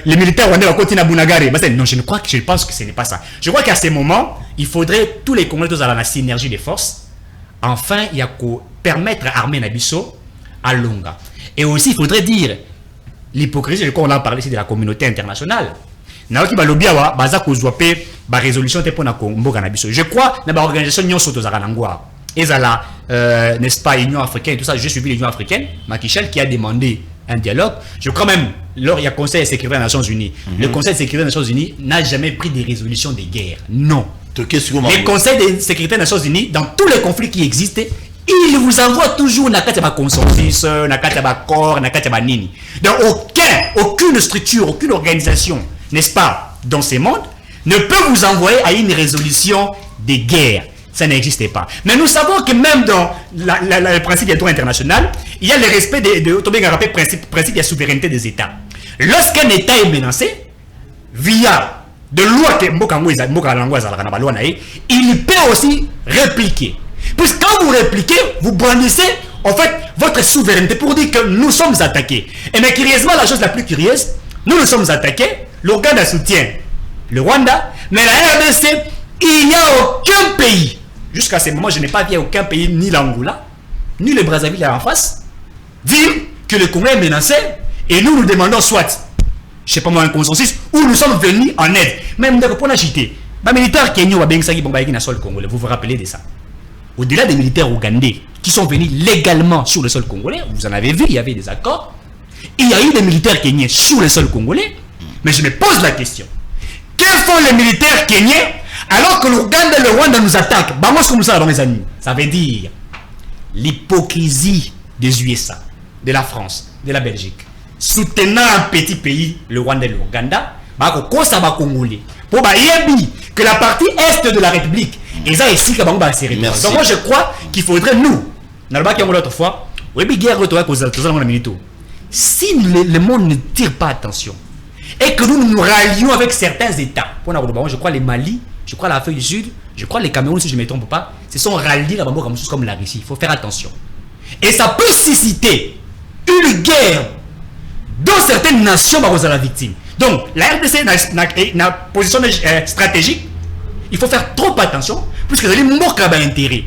les militaires vont continuer à Bunagari. Non, je pense que ce n'est pas ça. Je crois qu'à ce moment, il faudrait tous les Congolais avoir la synergie des forces. Enfin, il y a qu'à permettre à l'armée Nabiso à Longa. Et aussi, il faudrait dire l'hypocrisie, je crois qu'on a parlé ici de la communauté internationale. Je crois que la résolution est pour la Congo. Je crois que l'organisation Nyon Soto Zaranangwa. Ezala, n'est-ce pas, Union africaine et tout ça, j'ai suivi l'Union africaine, Macky Sall qui a demandé un dialogue. Je crois même, lors il y a Conseil de sécurité des Nations Unies, le Conseil de sécurité des Nations Unies n'a jamais pris des résolutions de guerre. Non. Le Conseil de sécurité des Nations Unies, dans tous les conflits qui existent, il vous envoie toujours un consensus, un accord, un nini. Donc aucune structure, aucune organisation, n'est-ce pas, dans ces mondes, ne peut vous envoyer à une résolution de guerre. Ça n'existe pas. Mais nous savons que même dans le principe du droit international, il y a le respect de principe de la souveraineté des États. Lorsqu'un État est menacé, via de loi que il peut aussi répliquer. Puisque quand vous répliquez, vous brandissez en fait votre souveraineté pour dire que nous sommes attaqués. Et mais curieusement, la chose la plus curieuse, nous sommes attaqués, l'Ouganda soutient le Rwanda, mais la RDC, il n'y a aucun pays. Jusqu'à ce moment, je n'ai pas vu aucun pays, ni l'Angola, ni le Brazzaville en face, dire que le Congo est menacé et nous demandons soit, je ne sais pas moi, un consensus, où nous sommes venus en aide. Même pour l'agiter, les militaires kenyans congolais, vous vous rappelez de ça. Au-delà des militaires ougandais qui sont venus légalement sur le sol congolais, vous en avez vu, il y avait des accords. Il y a eu des militaires kenyans sur le sol congolais, mais je me pose la question. Que font les militaires kenyans alors que l'Ouganda et le Rwanda nous attaquent? Ça veut dire l'hypocrisie des USA, de la France, de la Belgique, soutenant un petit pays, le Rwanda et l'Ouganda, congolais, pour que la partie est de la République, et ça ici, donc moi je crois qu'il faudrait nous, l'autre fois, si le monde ne tire pas attention, et que nous nous rallions avec certains États, je crois les Mali, je crois l'Afrique du Sud, je crois les Cameroun, si je ne me trompe pas, se sont ralliés comme la Russie. Il faut faire attention. Et ça peut susciter une guerre dans certaines nations à la victime. Donc, la RDC n'a position stratégique. Il faut faire trop attention, puisque les morts ont intérêt.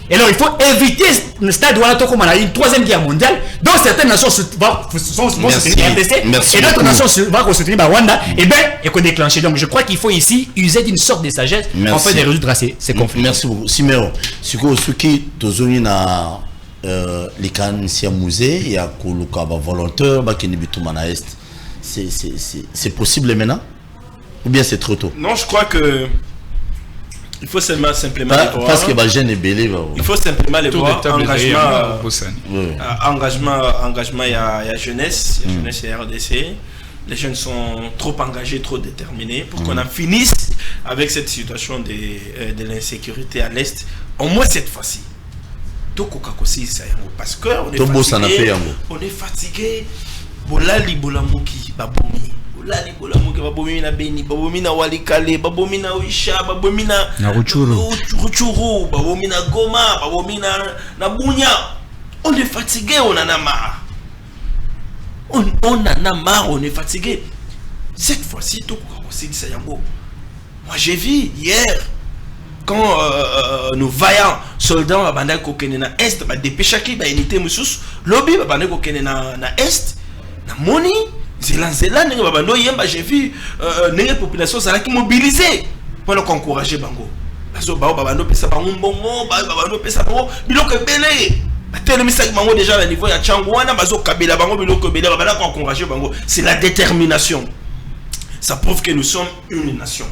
Et alors, il faut éviter le stade où on a une troisième guerre mondiale, dont certaines nations vont soutenir la RDC, et d'autres nations vont soutenir Rwanda, et bien, il faut déclencher. Donc, je crois qu'il faut ici user d'une sorte de sagesse en fait de résoudre ces conflits. Merci beaucoup. Siméon, ce qui les canisiens musées, il y a des volontaires qui sont à l'Est. C'est possible maintenant? Ou bien c'est trop tôt? Non, je crois que il faut simplement les voir. Parce que les jeunes sont belés. Il faut simplement les voir. Engagement, il y a jeunesse, jeunesse et RDC. Les jeunes sont trop engagés, trop déterminés pour qu'on en finisse avec cette situation de l'insécurité à l'Est. Au moins cette fois-ci. Parce qu'on est fatigué. Bolali bolamuki babomi. Bolali bolamuki babomi na Beni, babomi na Walikale, babomi na Oisha, babomi na Rutshuru, babomi na Goma, babomi na Bunia. On est fatigué, on en a marre. On en a marre, on est fatigué. Cette fois-ci, tout aussi dit Sayango. Moi j'ai vu hier quand nos vaillants soldats abandonnent kokene na est, ba dépêchaki ba unité musus, lobby abandonnent kokene na est. Na moni zela nenge babando yemba, j'ai vu nenge population sala qui mobilisée pour encourager bango bazo bao babando pesa bango mbongo babando pesa bango biloko ebele batele misaki bango déjà à niveau ya chango wana bazo kabela bango biloko ebele babana ko encourager bango. C'est la détermination. Ça prouve que nous sommes une nation.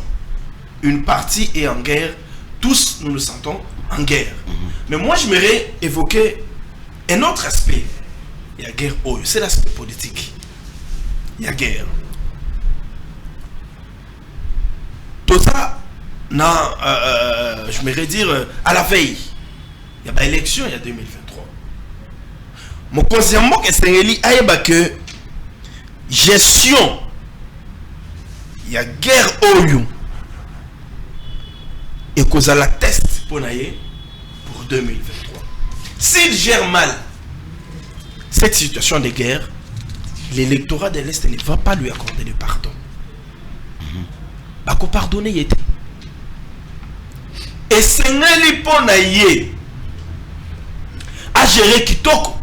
Une partie est en guerre, tous nous nous sentons en guerre. Mais moi je m'aimerais évoquer un autre aspect. Il y a guerre, c'est l'aspect politique. Il y a guerre. Tout ça, je m'aimerais dire, à la veille, il y a une élection, il y a 2023. Mon conseil, moi, que gestion, il y a guerre au et cause à la test pour 2023. S'il gère mal cette situation de guerre, l'électorat de l'Est ne va pas lui accorder le pardon. Bako pardonner yete. Et c'est n'est pas naïe à gérer kitoko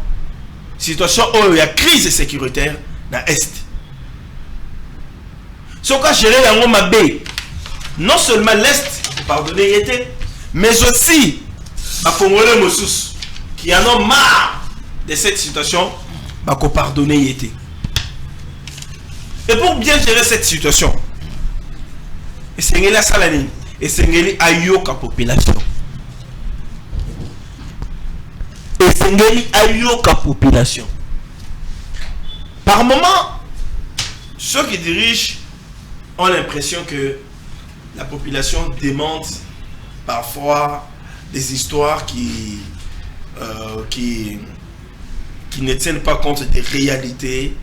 situation où il y a crise sécuritaire dans l'Est. Ce qu'a géré la Mabé, non seulement l'Est, pardonner yete, mais aussi les Congolais Moussous qui en ont marre de cette situation, bah qu'on pardonner y était. Et pour bien gérer cette situation, et c'est la salanine, et c'est la population. Et c'est la population. Par moment, ceux qui dirigent ont l'impression que la population demande parfois des histoires qui ne tiennent pas compte des réalités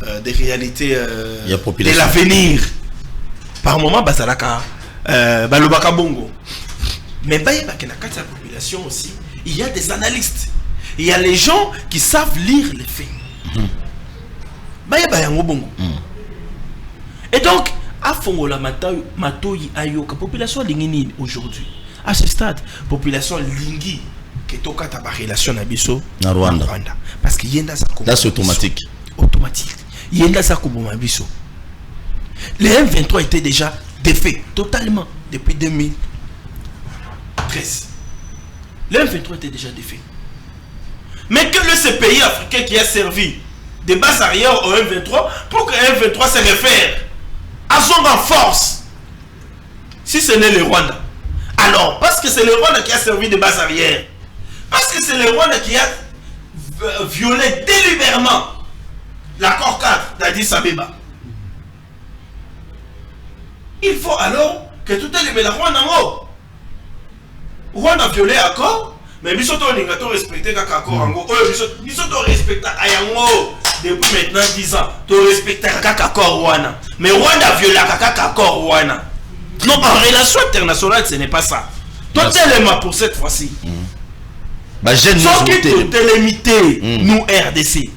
de l'avenir. Par moment, Bazalaka, Balobaka Bongo. Mais dans la population aussi, il y a des analystes. Il y a les gens qui savent lire les faits. Et donc, à Fongola Matoyi Ayoka, population lingini aujourd'hui. À ce stade, population lingi qui toka ta relation à Bisso na Rwanda. Parce qu'il y a ça. Là, c'est automatique. Automatique. Il y a ça comme Bisso. Les M23 étaient déjà défaits totalement depuis 2013. Les M23 étaient déjà défaits. Mais que ce pays africain qui a servi de base arrière au M23 pour que M23 se réfère à son en force, si ce n'est le Rwanda. Alors, parce que c'est le Rwanda qui a servi de base arrière, parce que c'est le Rwanda qui a violé délibérément l'accord 4 d'Addis Abeba, il faut alors que tout est le Rwanda. Rwanda a violé l'accord. Mais nous sommes respectés l'accord en nous sommes respectés depuis maintenant 10 ans. Nous respectons l'accord Rwanda. Mais Rwanda a violé l'accord Rwanda. Non, en relation internationale, ce n'est pas ça. Totalement pour cette fois-ci. Ceux qui ont télémité, nous RDC.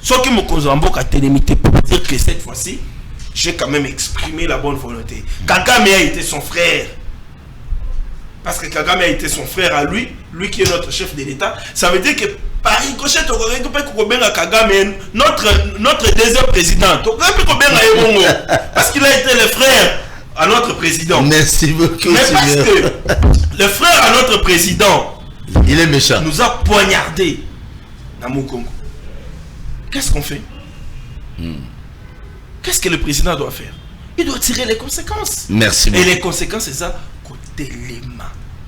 Ceux qui me consomment à télémité pour dire que cette fois-ci, j'ai quand même exprimé la bonne volonté. Kagame a été son frère. Parce que Kagame a été son frère à lui qui est notre chef de l'État. Ça veut dire que par ricochet, Kagame, notre deuxième président, parce qu'il a été le frère à notre président. Merci beaucoup. Mais parce que le frère à notre président, il est méchant, nous a poignardé dans mon Congo. Qu'est-ce qu'on fait? Qu'est-ce que le président doit faire? Il doit tirer les conséquences. Merci beaucoup. Et les conséquences, c'est ça.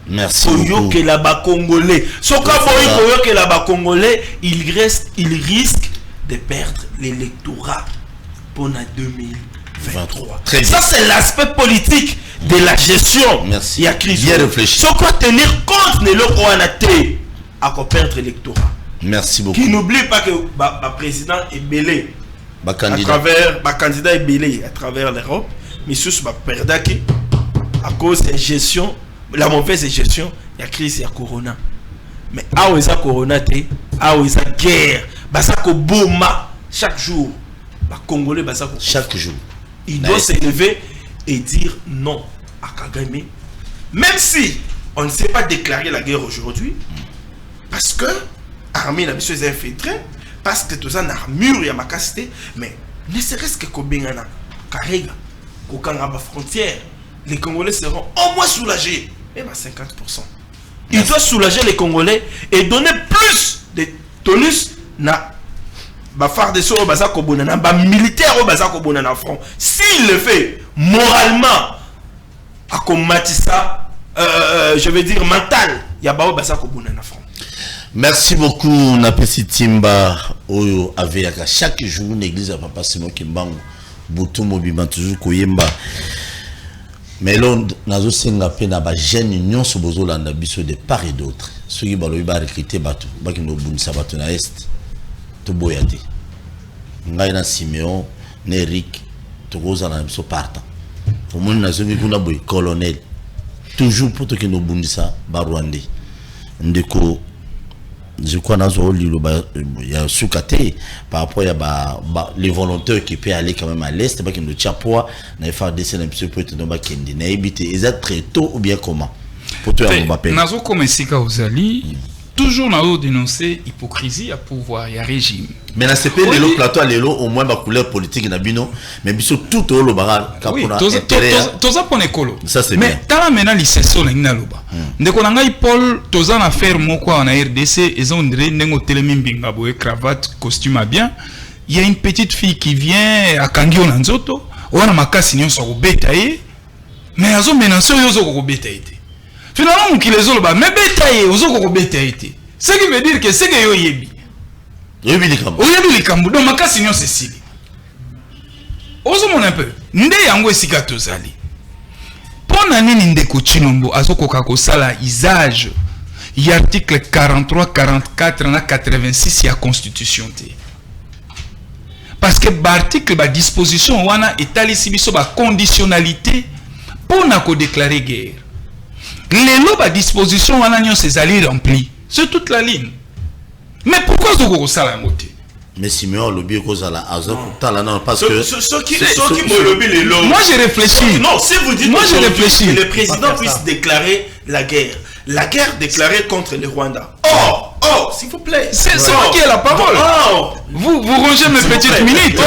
Merci beaucoup. Que là-bas Congolais. Que là-bas Congolais, il risque de perdre l'électorat pour la 2023. Ça, c'est l'aspect politique de la gestion. Merci. Il y a crise. Bien réfléchi. Ce qu'on tenir compte de l'Okoanate à perdre l'électorat. Merci beaucoup. Qui n'oublie pas que le président est belé. À candidat. travers le candidat est belé à travers l'Europe. Mais sous perdre à cause de la gestion, la mauvaise gestion, il y a crise, il y a corona. Mais où est-ce corona, où est-ce guerre, basako bouma chaque jour, Congolais basako chaque jour. Il doit se lever et dire non à Kagame, même si on ne sait pas déclarer la guerre aujourd'hui, parce que l'armée n'a pas été infiltrée, parce que tout ça n'a armure et ma capacité, mais ne serait-ce que Kobengana, Karega, Kokanga frontière. Les Congolais seront au moins soulagés, même à 50%. Il doit soulager les Congolais et donner plus de tonus na phare de soro baza kobonana ba militaire au baza kobonana front. S'il le fait moralement à combattre je veux dire mental, il y a ba baza kobonana front. Merci beaucoup Napesi Timba oyo avec chaque jour l'église à Papa Simon Kimbangu Boutou Mobima toujours koyemba. Mais là, nous avons fait des jeunes unions sur les biso de part et d'autre. Ceux qui ont recruté Batou, qui ont recruté na Est, tout boyate. Nous avons Siméon, Eric, tout le monde a partant. Pour moi, nous avons un colonel. Toujours pour que nous avons recruté Rwandais. Ndeko, je crois qu'il y a sous-caté par rapport à les volontaires qui peuvent aller quand même à l'Est, qui nous tchapoua, n'a pas descendre un petit peu pour nous kendi, n'a évité, ils sont très tôt ou bien comment pour toi on m'appelle. Nazo comme Sika Ozali, toujours n'a dénoncé hypocrisie à pouvoir, il y a régime. Mais na CP Oui. le plateau lelo au moins ba couleur politique na bino mais biso tout au loba Oui, kapona toza pone kolo. Ça, c'est mais bien. tala mena liceso na ngina loba. Ndeko na ngai Paul toza na faire moko na RDC et on dirait nengo telemi mbinga boye cravate costume à bien. Il y a une petite fille qui vient à Kangio na nzoto, wana makasi nyonso ko beta ye. Mais azo menacer yozo ko beta ite. Finalement qui les oloba mais beta ye ozo ko beta ite. Ce qui veut dire que c'est que yo yebi. Yebi likambo. Oyebi likambo donc makasi nyonso sili. Ozo mon un peu. Nde yango esika tozali. Pona nini ndeko Chilombo azokoka kosala usage y article 43 44 na 86 ya constitution te. Parce que l'article ba disposition wana etalisi biso ba conditionnalité pona ko déclarer guerre. Lelo ba disposition wana nyonso ezali rempli. C'est toute la ligne. Mais pourquoi zoko kosala yango te? Mais Simeon lobby kozala azoko tala non parce que ceux qui me lobby les lots. Moi j'ai réfléchi. Non, si vous dites moi j'ai réfléchi que le président puisse déclarer la guerre déclarée contre le Rwanda. Oh, s'il vous plaît. C'est moi qui ai la parole. Vous rangez mes petites minutes.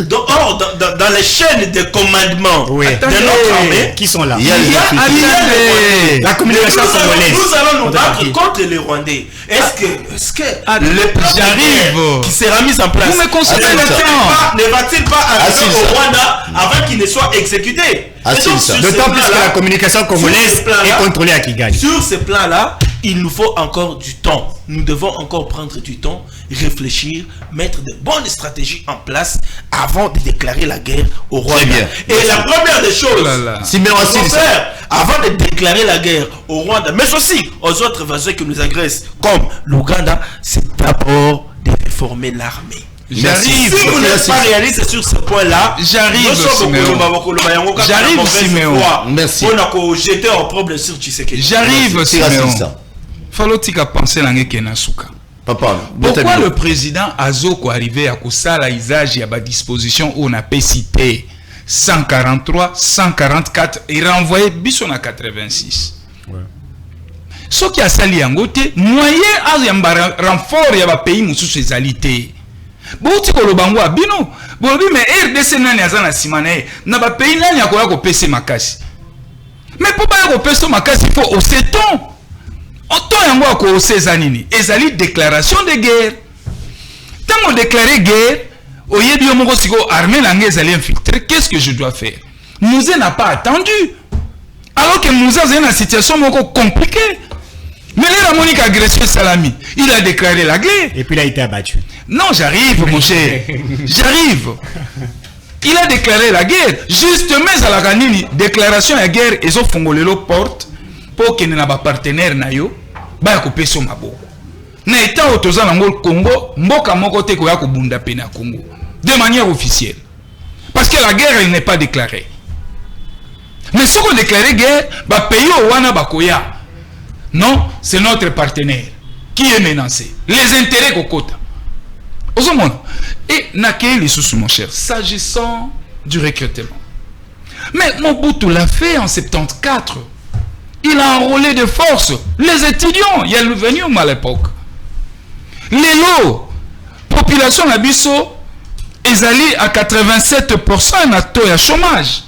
Dans les chaînes de commandement Oui. de notre armée, Qui sont là? il y a les La communication congolaise. nous allons nous battre contre les Rwandais. Est-ce que le plan j'arrive. qui sera mis en place Vous me consultez le temps. ne va-t-il pas arriver Assise. au Rwanda avant qu'il ne soit exécuté? Assise. Et donc, sur ce D'autant plus que plan-là, la communication congolaise est contrôlée à Kigali. sur ce plan-là, il nous faut encore du temps. Nous devons encore prendre du temps, réfléchir, mettre de bonnes stratégies en place avant de déclarer la guerre au Rwanda. bien. Et la première des choses, Simeon qu'il faut Assise. faire avant de déclarer la guerre au Rwanda, mais aussi aux autres voisins qui nous agressent, comme l'Ouganda, c'est d'abord de réformer l'armée. J'arrive. Si vous n'êtes pas réaliste sur ce point-là, J'arrive, Simeon. J'arrive, Simeon. Merci. On a jeté un problème sur Tshisekedi. J'arrive, C'est Simeon. raciste, ça. Falotika penser langue kenasuka. Papa, Pourquoi le président Azoko arrivé à kusala usage ya ba disposition on a cité 143, 144 et renvoyé biso na 86. Ce qui a sali yango te moyen a renfort ya ba pays mususu ezali te. Bouti ko lobango abino. Bolobi mais RDC nani azana simane na ba pays nani akoya ko pese makasi. Mais pour pas ko pese makasi il faut au seton. Autant yango ako sezanini ezali déclaration de guerre. Tant on déclarer guerre, oyebi omoko siko armée nange ezali infiltré, qu'est-ce que je dois faire? Mouzé n'a pas attendu. Alors que Mouzé est dans une situation moko compliquée. Mais là, Monique agression Salami, il a déclaré la guerre. Et puis il a été abattu. Non, j'arrive, mon cher. J'arrive. Il a déclaré la guerre. Justement, à la Ganini, déclaration de guerre, ils ont fongolelo porte pour que nos partenaires nayo ba couper son mabo. Na état autoza nango Congo, mboka moko te ko ya ko bunda pe na Congo de manière officielle. Parce que la guerre elle n'est pas déclarée. Mais si on déclare guerre, ba pays au wana bakoya. Non, c'est notre partenaire qui est menacé. Les intérêts kokota. Et Naké les sous mon cher, s'agissant du recrutement. Mais Mobutu l'a fait en 74. Il a enrôlé de force les étudiants. Il y a le venu à l'époque. Les lots, population Nabiso, ils allaient à 87% na taux de chômage.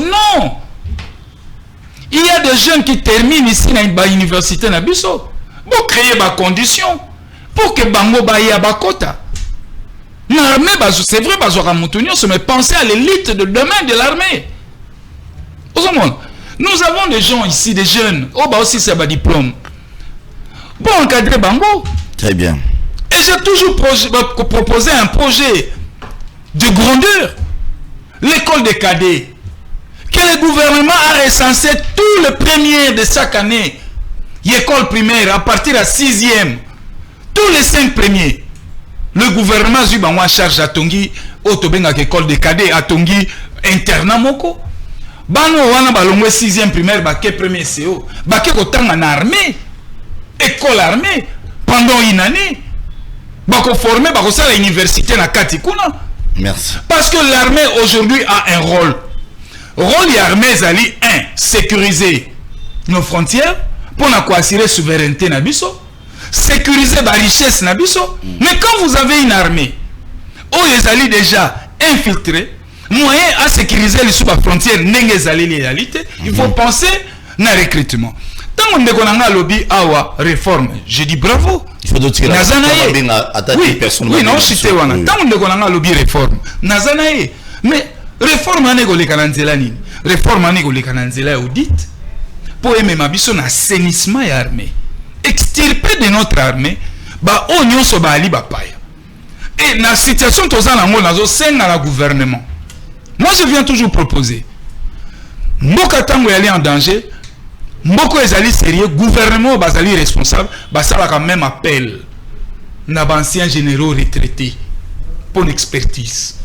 Non. Il y a des jeunes qui terminent ici dans l'université Nabiso. Pour créer des conditions pour que Bango baye à Bakota. L'armée, c'est vrai, mais pensez à l'élite de demain de l'armée. Nous avons des gens ici, des jeunes. Oh, bah aussi, c'est un diplôme. Bon, encadrer Bango. Très bien. Et j'ai toujours proposé un projet de grandeur. L'école des cadets. Que le gouvernement a recensé tous les premiers de chaque année. L'école primaire, à partir de 6e. Tous les 5 premiers. Le gouvernement a eu en charge à Tongi, Otobenga école des cadets, à Tongi, internat moko. Bano wana balongwe 6e primaire, baké premier CO. Baké kotang en armée. École armée. Pendant une année. Bako formé, bako ça à l'université na Katikuna. Merci. Parce que l'armée aujourd'hui a un rôle. Rôle de l'armée, c'est 1. Sécuriser nos frontières pour assurer la souveraineté. sécuriser la richesse na biso. Mais quand vous avez une armée, où les alliés déjà infiltrés, moyen à sécuriser les sous-frontières, il faut penser na recrutement. Tant qu'on a lobby awa réforme, je dis bravo. Il faut d'autres oui, non, cité wana. Tant qu'on a lobby réforme, nazanaye. Mais réforme ane go le kananzela nini? Réforme ane go le kananzela audit pour aimer ma biso na assainissement et armée. Extirper de notre armée, ba onyo so ba ali ba paya. Et la situation tozan la ngol nazo senga la gouvernement. Moi je viens toujours proposer. Mboka tango yali en danger. Mboko ezali sérieux, gouvernement bazali responsable, basala quand même appel na anciens généraux retraités pour l'expertise.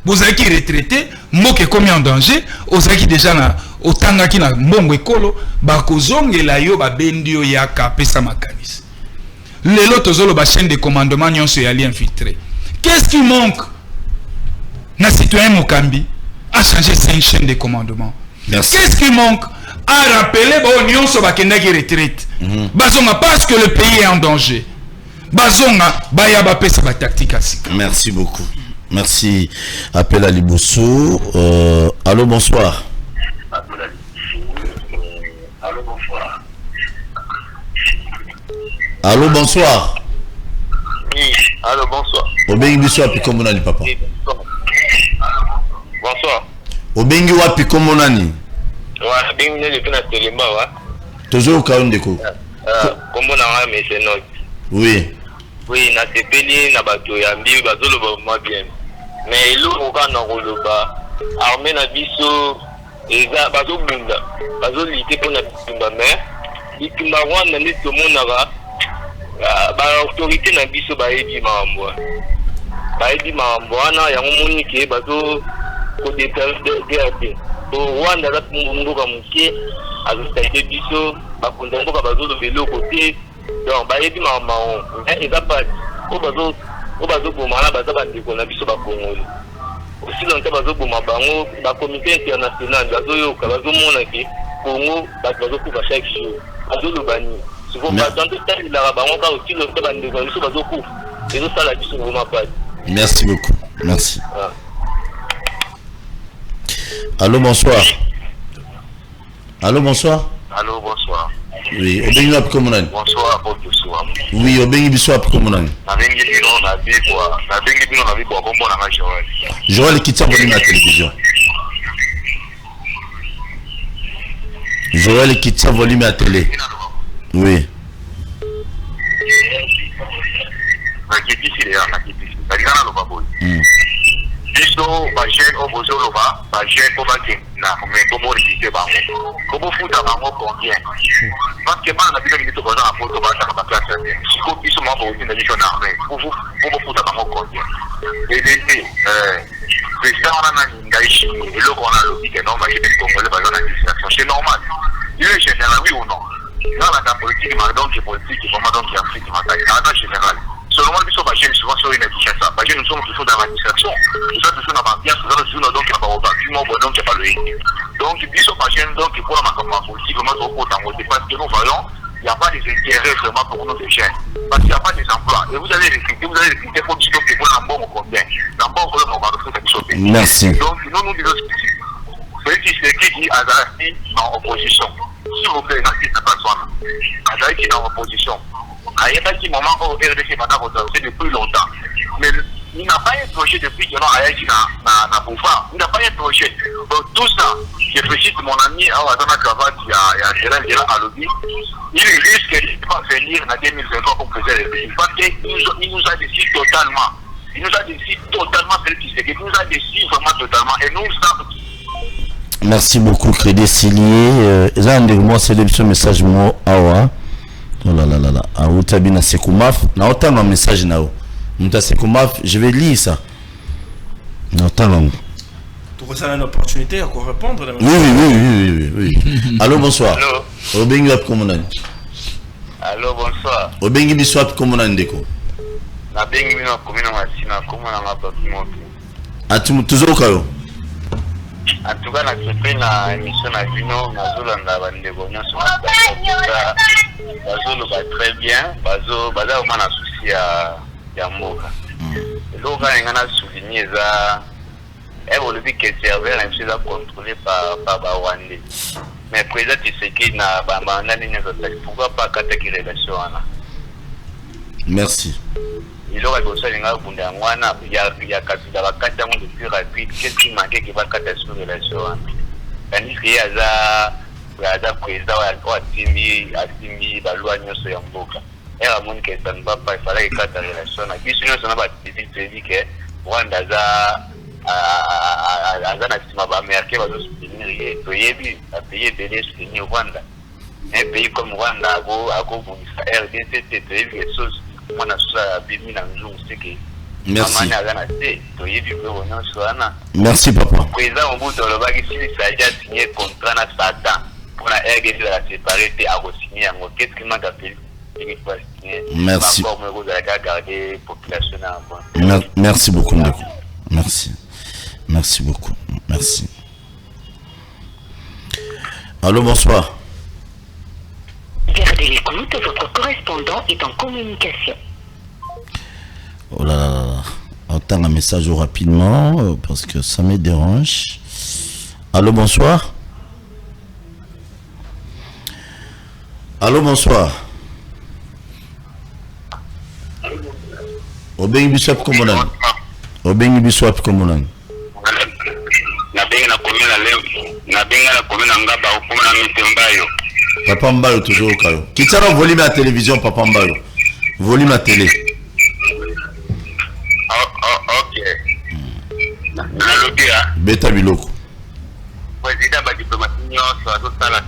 Vous avez qui retraité, mboke komi en danger, vous avez qui déjà na otanga ki na mbongo ekolo, bakozonge la yo ba bendio yaka pesa makanis. Lelo tozolo ba chaîne de commandement nyonso yali infiltré. Qu'est-ce qui manque? Na citoyen Mokambi a changé 5 chaînes de commandement. Qu'est-ce qui manque? À rappeler l'Union sur la retraite. Bazonga parce que le pays est en danger. Bazonga bayaba pesa ba tactique. Merci beaucoup. Merci. Appel à Libosso. Allô, bonsoir. Allô, bonsoir. Allô, bonsoir. Oui, allô, bonsoir. Obengi biso api komonani papa. Bonsoir. Obengi wapi komonani. Ouais, bien depuis la téléma, ouais. Toujours au cas où déco. Comme on a mis ces notes. Oui. Oui, na sepeli na bato ya mbi bazolo ba bien. Mais il on va na roloba. Armée na biso eza bazo bunda. Bazo lité pour na bunda mais bitumba wana ni to monaka ba autorité na biso ba ebi mambo. Ba ebi mambo wana ya ngomoni ke bazo ko DRD. Rwanda za mbuka muke azosaidia biso bakonza mboka bazolo velo côté donc ba yebi mama on eza pas o bazo bomala baza bandeko na biso ba Congolais aussi longtemps bazo boma bango ba comité international bazo yoka bazo mona ke Congo bazo kufa chaque jour bazolo bani souvent ba tant de la bango ka aussi longtemps bandeko na biso bazo kufa ezo sala biso vraiment pas. Merci beaucoup. Merci. Allô, bonsoir. Allô, bonsoir. Allô, bonsoir. Oui, Obengi wapi komonani. Bonsoir, bonsoir. Oui, Obengi biso wapi komonani. Nabengi bino na bibwa. Nabengi bino na bibwa kombo na Joël. Joël kitsa volume à télévision. Joël kitsa volume à télé. Oui. Biso ba jeune obozolo ba jeune ko ba na mais comment réciter bango comment futa bango combien parce que bana bino ni to ba na photo ba ta ba classe si ko biso ma bo ni na armée pour futa bango combien et président on a ngaishi et le on a lobby que non ba jeune congolais ba na administration c'est normal il est général oui ou non dans la politique mais donc politique vraiment donc Afrique en général. Seulement, ils sont souvent sur une étiquette. Nous sommes toujours dans l'administration. Nous sommes toujours dans l'ambiance. Nous sommes toujours dans donc il n'y a pas le donc, ils sont pas jeunes, donc, pour la politique, vraiment, parce que nous voyons, il n'y a pas des intérêts vraiment pour nos jeunes. Parce qu'il n'y a pas des emplois. Et vous allez recruter pour dire que vous avez un bon combien. Un bon problème, on va le faire. Merci. Donc, nous disons celui qui dit Azaraki dans l'opposition. S'il vous plaît, n'assistez pas soi. Azaraki dans l'opposition. Il y a des moments où RDC m'a voté depuis longtemps. Mais il n'a pas un projet depuis que Ayaki n'a pouvoir. Il n'a pas un projet. Donc tout ça, je félicite mon ami Awadana Kavat, il y a Gérald à lobby. Il risque de pas venir en 2023 pour préserver le pays. Parce qu'il nous a décidé totalement. Il nous a décidé totalement celui qui s'est. Il nous a décidé vraiment totalement. Et nous savons. Merci beaucoup, Crédit Silier. Moi, c'est le message moi Awa. Oh là là là là. Ah, Outabina Sekoumaf. Na autant un message nao. Mouta Sekoumaf, je vais lire ça. Na autant. Tu as une opportunité à répondre. Oui. Allô, bonsoir. Allô. Obengi wap komonani. Allô, bonsoir. Obengi biso wap komonani ndeko. Na bengi mino komina masina komona mapapi moto. Atu toujours kayo. En tout cas, na émission na Vino, nazolanda bandeko nyonso bazoloba très bien, baza vraiment na souci ya mboka. Donc quand on a souligné ça, le que serveur est contrôlé par Rwandais. Mais président Tshisekedi na pourquoi pas attaquer relation là? Merci. Il aurait besoin d'un bunda ngwana ya kabila bakata mo de plus rapide qu'est-ce qui manquait qui va casser sur relation tandis que yaza président wa atimi balwa nyonso ya mboka era mon que ça ne va pas il fallait que ta relation na biso nyonso na ba dit que Rwanda azana sima ba américain bazo soutenir toyebi a payer belé soutenir Rwanda un pays comme Rwanda ako bundisa RDC toyebi les choses. Merci. Merci papa. Président Mobutu a signé contrat na Satan pour la RDC la séparer et à signer en qu'est-ce qui manque à payer. Merci. Merci beaucoup. Merci. Merci beaucoup. Merci. Allô, bonsoir. Gardez l'écoute, votre correspondant est en communication. Oh là là là. Attends un message rapidement parce que ça me dérange. Allô, bonsoir. Allô, bonsoir. Obengi biswap komonan. Obengi biswap komonan. Na benga na komina ngaba okomana mitembayo. Papa Mbayo toujours au caillou. Kitara volume à la télévision, Papa Mbayo. Volume à télé. Ok. Nalobia. Beta Biloko. Président ba diplomatie nyonso azosala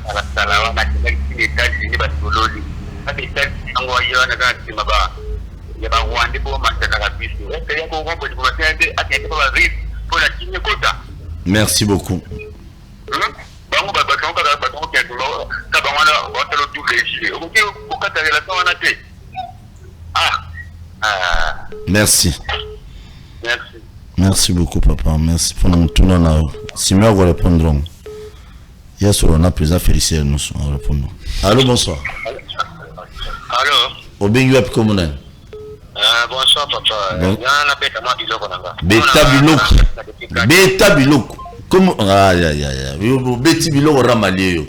wana kinaki États-Unis batololi. Kati États-Unis ngoyo na kana maba. Ya ba Rwanda bo masaka kabisa. Est-ce que yako diplomatie ande atende ba vite pour la Kenya kota. Merci beaucoup. Merci. Merci beaucoup, papa. Merci pour nous tout là. Si nous allons répondre, il y a sur on a plusieurs félicitations nous répondre. Allô, bonsoir. Allô. Obengi wapi komunani? Bonsoir papa. Yana beta ma biloko nanga. Beta biloko. Comment yo beti biloko ramalié yo.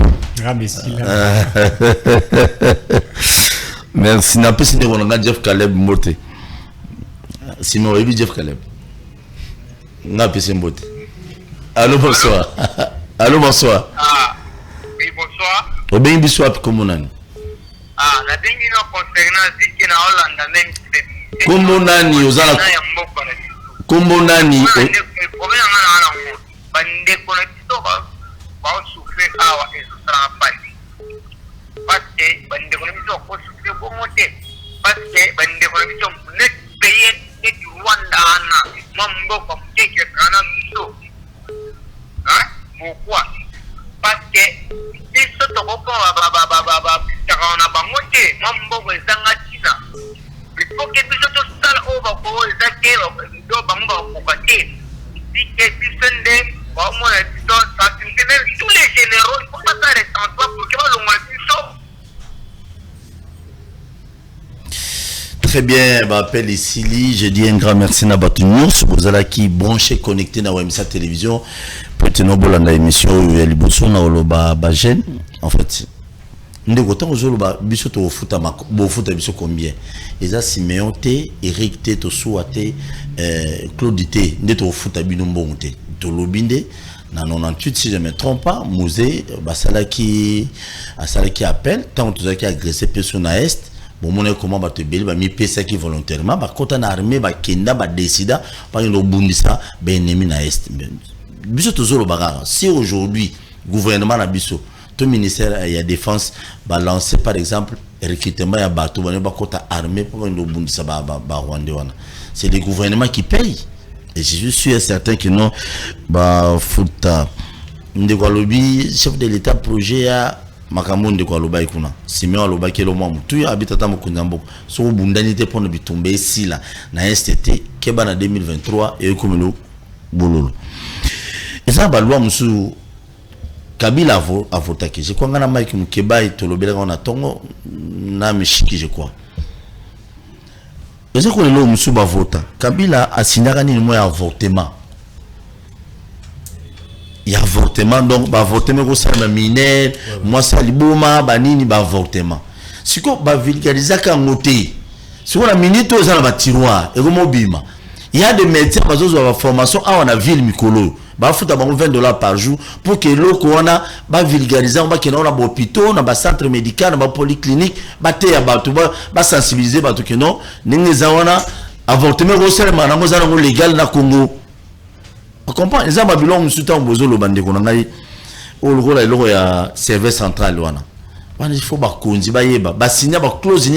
Merci na pesi de wonanga Jeff Caleb Mbote. Sinon ebi Jeff Caleb. Na pesi Mbote. Allô, bonsoir. Allô, bonsoir. Oui, bonsoir. Obengi biso wapi komunani? La bengi no concernant ziki na Hollande même. Komunani ozala. Komunani. Bande kono ba souffrir awa ezosala pali parce que bande kono biso ko souffrir ko moté parce que bande kono biso net pays et Rwanda ana mambo ko mteke kana biso pourquoi parce que biso to ko ba takana ba moté mambo ko ezanga tina il faut que biso to sala over ko ezake do bango ko kate dike bisende tous les généraux, il ne faut pas s'arrêter en toi pour que le très bien, je m'appelle ici, je dis un grand merci à Batunios, vous allez qui branché connecté dans WMSA télévision, pour te nommer dans l'émission où il y a les bossons dans le Bajen. En fait, nous avons dit que biso to futa biso combien eza Siméon T, Eric T, Tosua T, Claude T, nous to futa bino mbonte to lobinde na 98 si je me trompe pas musée basala qui appelle tant que qui agressé personne à est bon mon comment ba te beli ba mi pesa qui volontairement ba kota na armée ba kenda ba décida pas no bundisa ba ennemi na est biso to zolo bagara si aujourd'hui gouvernement na biso tout ministère il y a défense ba lancer par exemple recrutement ya bato ba kota armée pour no bundisa ba Rwanda wana c'est les gouvernements qui payent. Et je suis certain que non, bah, fouta, ndekwa chef de l'État projet à Makamoun de Kwaloba Ikuna. Simeon Aloba qui est le moment. Tout y a habité à Mokundambo. So bundanité pour ne pas tomber ici là. Na STT, Keba na 2023 et comme le bololo. Et ça, bah, loi, monsieur, Kabila a voté. Je crois qu'on a Mike Mukeba et Tolobela, on a Tongo, na Meshiki, je crois. Et c'est quoi le lot, monsieur, va voter. Kabila a signé un avortement. Il y a avortement, donc, bah, avortement, ça m'a miné, moi, ça, liboma, banini, bah, avortement. Si quoi, bah, vulgariser qu'un côté. Si on a minute, on a un tiroir, et comme bima. Il y a des médecins qui ont une formation à la ville Mikolo. Il faut $20 par jour pour que l'eau qu'on a vulgariser, on va qu'il y ait un hôpital, un centre médical, un polyclinique, va sensibiliser, que non, nous avons avortement légal na Congo. On comprend? Les gens ont dit que nous avons besoin de service central. Il faut que signer une clause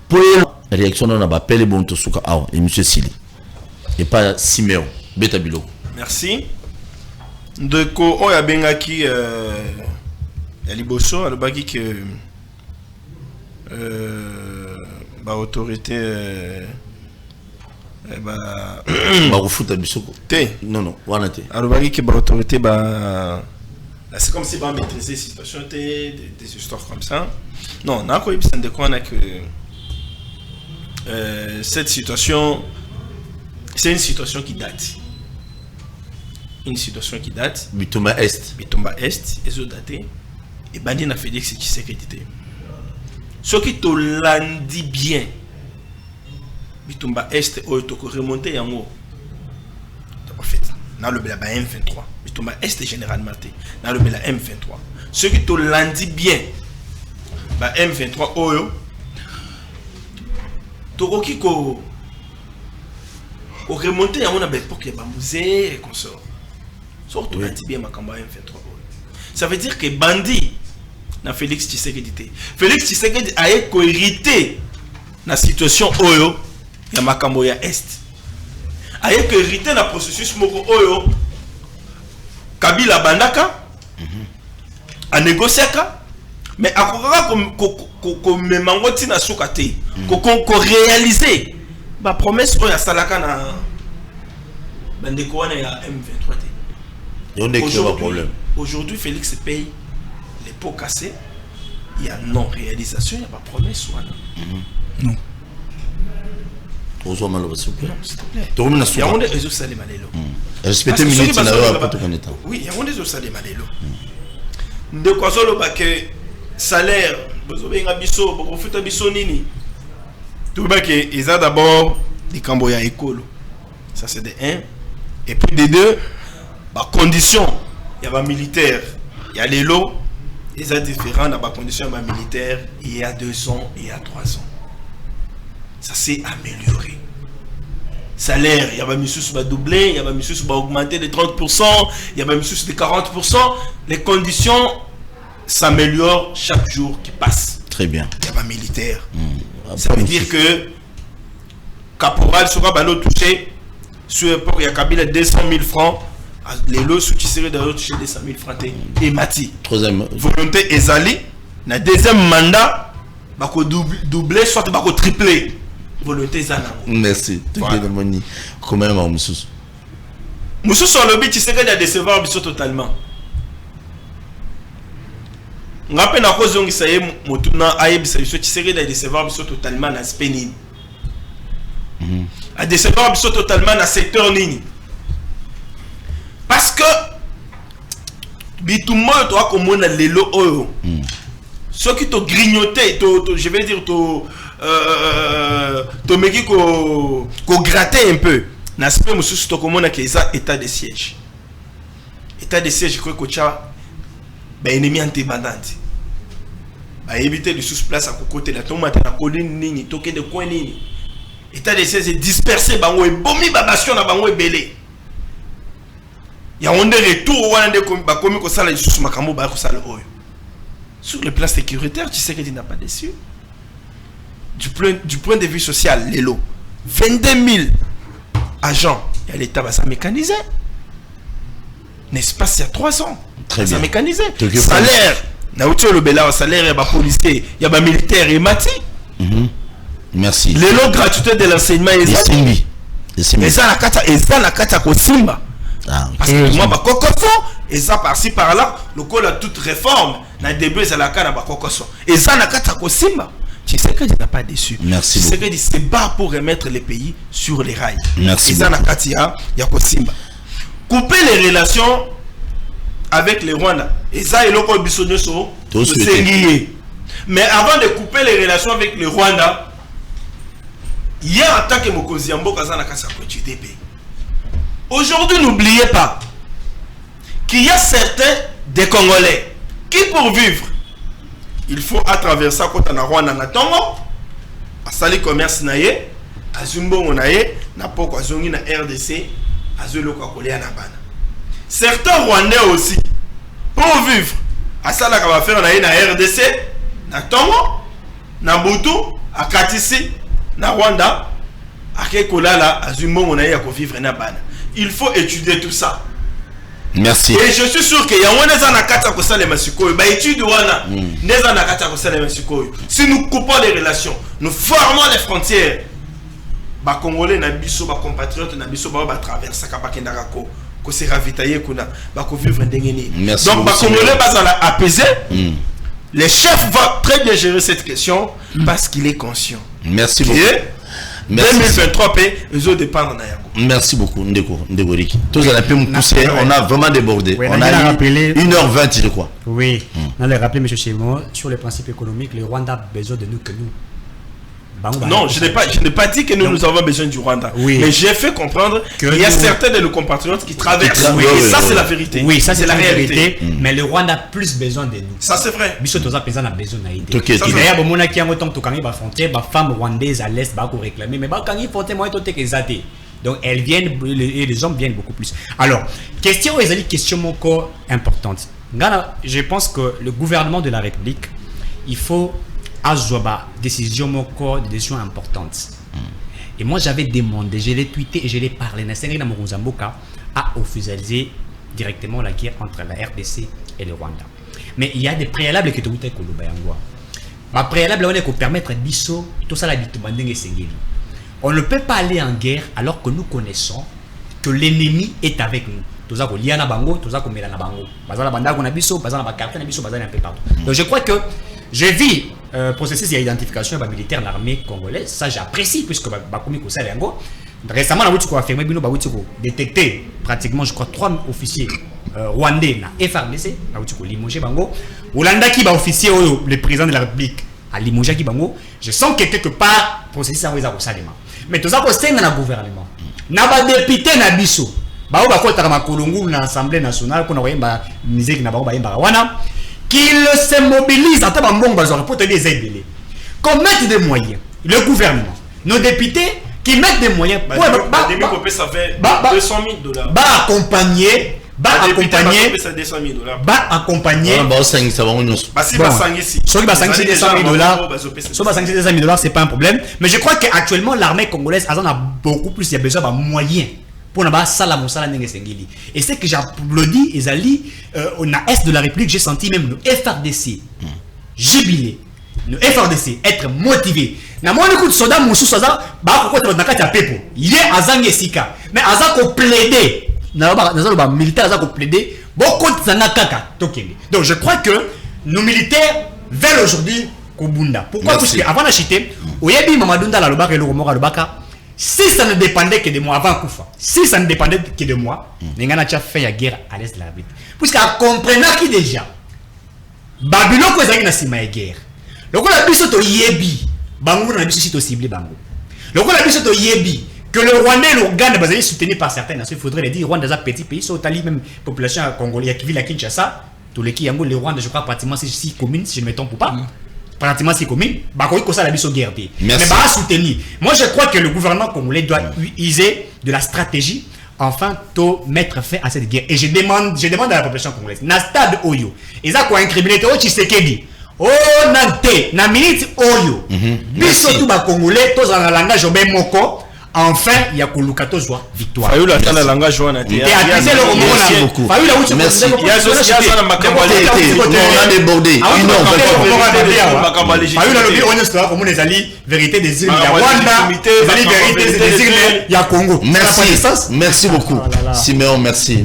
pour la réaction de la pelle bon to suka awa et monsieur Sili et pas Siméon Betabilo. Merci. De ko oya bengaki liboso alobaki que ba autorité ba refuta bisoko te non wana te alobaki que ba autorité ba c'est comme si ba maîtriser situation des histoires comme ça. Non, na ko ibsen de quoi on a que cette situation, c'est une situation qui date. Une situation qui date. Bitumba Est. Bitumba Est, et zo daté. Et Bandi n'a fait dire que c'est qui s'est crédité. Ce qui te l'andi bien. Bitumba Est, où tu peux remonter en haut. En fait, dans le Bela M23. Bitumba Est est généralement dans le Bela M23. Ce qui te l'andi bien. M23, oh Toroki ko remonter à mon époque, il y a un musée et consort. Surtout la Tibia Makamba M23. Ça veut dire que Bandi na Félix Tshisekedi. Félix Tshisekedi a hérité la situation Oyo, il y a Makambo ya Est. A hérité la processus Moko Oyo, Kabila Bandaka, a négocié. Mais à quoi même na sukate ko réaliser ba promesse ko ya salaka na bandeko wana ya M23 te. On est qu'il y a un problème. Aujourd'hui Félix paye les pots cassés. Il y a non réalisation, il y a pas promesse wana. Non. Ozo malo s'il vous plaît. S'il te plaît. To remina Il y a on des salé malelo. Respectez minute na yo pas to connaître. Oui, il y a on des salé malelo. De quoi solo ba que salaire bozobenga biso bokofuta biso nini tout ba que ils a d'abord des camboya écolo, ça c'est de 1, et puis de 2 ba condition il y a ba militaire il y a les lots ils a différents dans ba condition ba militaire il y a 2 ans et il y a 3 ans ça s'est amélioré. Salaire il y a ba missus ba doublé, il y a ba missus ba augmenté de 30%, il y a ba missus de 40%, les conditions s'améliore chaque jour qui passe. Très bien. Il y a pas militaire. Ça veut dire que Caporal sera ballot touché sur l'époque il y a Kabila 200 000 francs. Les lots sous qui seraient d'ailleurs touché 200 000 francs et Mati. Troisième volonté Ezali. Na deuxième mandat, bako doubler soit bako tripler. Volonté Zana. Merci. Comment est-ce Moussous? Moussous sur le but, tu sais qu'il y a décevoir Bissot totalement. Ngape na cause on isaye motuna ayebisa biso tshisekedi da décevoir biso totalement na aspect nini. A décevoir biso totalement na secteur nini. Parce que bitumo to akomona lelo oyo. Ceux qui t'ont grignoté, je vais dire to meki ko gratter un peu. Na aspect mususu to komona ke ça état de siège. État de siège ko cha ennemi antébandante. À éviter de sous-place à côté de la tomate à la colline nini, toqué de coin nini. État de siège dispersé, bango et bomi babation na bango et belé. Il y a un retour ou un de commis comme ça, les sous makambo ba ko sala oyo. Sur le plan sécuritaire, tu sais que tu n'as pas déçu. Du point de vue social, les lots. 22 000 agents, il y a l'État va ça mécaniser. N'est-ce pas, il y a 3 ans. Très ça bien. mécanisé. Salaire. Na outil le bela salaire et policier, il y a ba militaire et mati. Merci. Les lots gratuité de l'enseignement et ça. Et ça la kata ko simba. Parce que moi, et ça par-ci par-là, le col a toute réforme. Dans le début, c'est la canne et ça n'a qu'à Simba. Tu sais que tu n'as pas déçu. Merci beaucoup. Tu sais que c'est bas pour remettre les pays sur les rails. Merci. Et ça n'a qu'à Simba. Couper les relations avec les Rwandais. Et ça, il mais avant de couper les relations avec les Rwandais, il y a en tant que Mokozi Ambo Kazana Kasa DP. Aujourd'hui, n'oubliez pas qu'il y a certains des Congolais qui, pour vivre, il faut à travers ça quand on a Rwanda na Tongo, à Sali commerce naie, à Zumbo naie, na poko azongi na RDC, à Zolo Kakole na bana. Certains Rwandais aussi, pour vivre, à Sala va faire naie na RDC, na Tongo, na Butu, à Katisi, na Rwanda, à Kekolala, à Zumbo naie à vivre na bana. Il faut étudier tout ça. Merci. Et je suis sûr qu'il y a si nous coupons les relations, nous formons les frontières, les Congolais, les compatriotes, les traverser se ravitailler, vivre un déguéné. Donc, les Congolais vont apaiser. Le chef va très bien gérer cette question parce qu'il est conscient. Merci beaucoup. 2023, ils ont dépendre. Merci beaucoup, Ndeko Riki. Tous à la paix, on a vraiment débordé. Oui, on a rappelé 1h20, je crois. Oui, on a rappelé, M. Chemo, sur les principes économiques, le Rwanda a besoin de nous que nous. Non, je n'ai pas dit que nous avons besoin du Rwanda. Oui. Mais j'ai fait comprendre qu'il y a certains de nos compatriotes qui traversent. Oui, et ça, c'est la vérité. Oui, ça, c'est la réalité. Mais le Rwanda a plus besoin de nous. Ça, c'est vrai. Biso toza pesa a besoin d'aider. D'ailleurs, bon, qui a autant tokangi ba frontière, ba femme rwandaise à l'est ba ko réclamer, mais ba kangi frontière moi tote que zate. Donc elles viennent et les hommes viennent beaucoup plus. Alors, question ezali question moko importante. Ngana, je pense que le gouvernement de la République, il faut Azoba, décision moko, décision importante. Et moi j'avais demandé, je l'ai tweeté et je l'ai parlé à officialiser directement la guerre entre la RDC et le Rwanda. Mais il y a des préalables que tu as Kolobayangwa. Les préalables, on est pour permettre biso tout ça on ne peut pas aller en guerre alors que nous connaissons que l'ennemi est avec nous. Tout ça lié na bango, tout ça comme na bango. Bazala banda ko na biso, bazala ba carte na biso, bazala un peu partout. Donc je crois que je vis processus d'identification militaire de l'armée congolaise, ça j'apprécie puisque bakomi ko sala yango. Récemment, on a affirmé bino ba détecté pratiquement je crois 3 officiers rwandais na FRDC, ba ko limogé bango. Olanda ki ba officier le président de la République a limogé ki bango. Je sens que quelque part processus ça ko salema. Mais tout ça ko senga na gouvernement. Na ba député na biso. Bao ba kota ma kolongu na Assemblée nationale qu'on a ba musique na bao ba yemba wana. Qu'ils se mobilisent en tant que pour te les aider. Qu'on mette des moyens, le gouvernement, nos députés qui mettent des moyens pour accompagner c'est pas un problème. Mais je crois qu'actuellement l'armée congolaise a beaucoup plus, il y a besoin de moyens. Pour n'a sala mosala nenge sengeli. Et c'est que j'applaudis Ezali au est de la République, j'ai senti même le FRDC jubilé, le FRDC être motivé. Na mon écoute soda musu soda ba ko na kati ya pepo. Yé azangi sika. Mais azako plaider. Na ba militaire azako plaider beaucoup zanga kaka tokende. Donc je crois que nos militaires veulent aujourd'hui Kobunda. Pourquoi? Parce que avant d'acheter, oyebi Mamadunda la lobaka le romora lobaka. Si ça ne dépendait que de moi avant Koufa, si ça ne dépendait que de moi, Nengana a fait la guerre à l'est de la République. Puisqu'elle comprenait qui déjà, Babylone ko ezaki na sima ya guerre. Lokola biso to yebi, bango na biso sito ciblé bango. Lokola biso to yebi que le Rwanda et l'Ouganda bazali soutenus par certaines nations, il faudrait le dire. Rwanda est un petit pays, so tali même population congolaise qui vit à Kinshasa, tous les qui yango le Rwanda je crois pratiquement 6 communes si je ne me trompe pas. Pratiquement 6 communes, bah quoi ça la biso guerre. Mais bah soutenir. Moi je crois que le gouvernement congolais doit user de la stratégie enfin to mettre fin à cette guerre. Et je demande à la population congolaise, na stade Oyo, ils a quoi incriminé to Tshisekedi. Oh nante na minute Oyo. Biso tout ba congolais tous en langage obé moko enfin il y a Kolukato joie victoire. Fayou la tana langage wana te. Et attisé le roman beaucoup. Fayou la outil. Merci. Il y a ça na makamba On a débordé. Une heure, Fayou la lobby on est là comme les alliés vérité des îles ya Rwanda, les alliés vérité des îles ya Congo. Merci beaucoup. Siméon, merci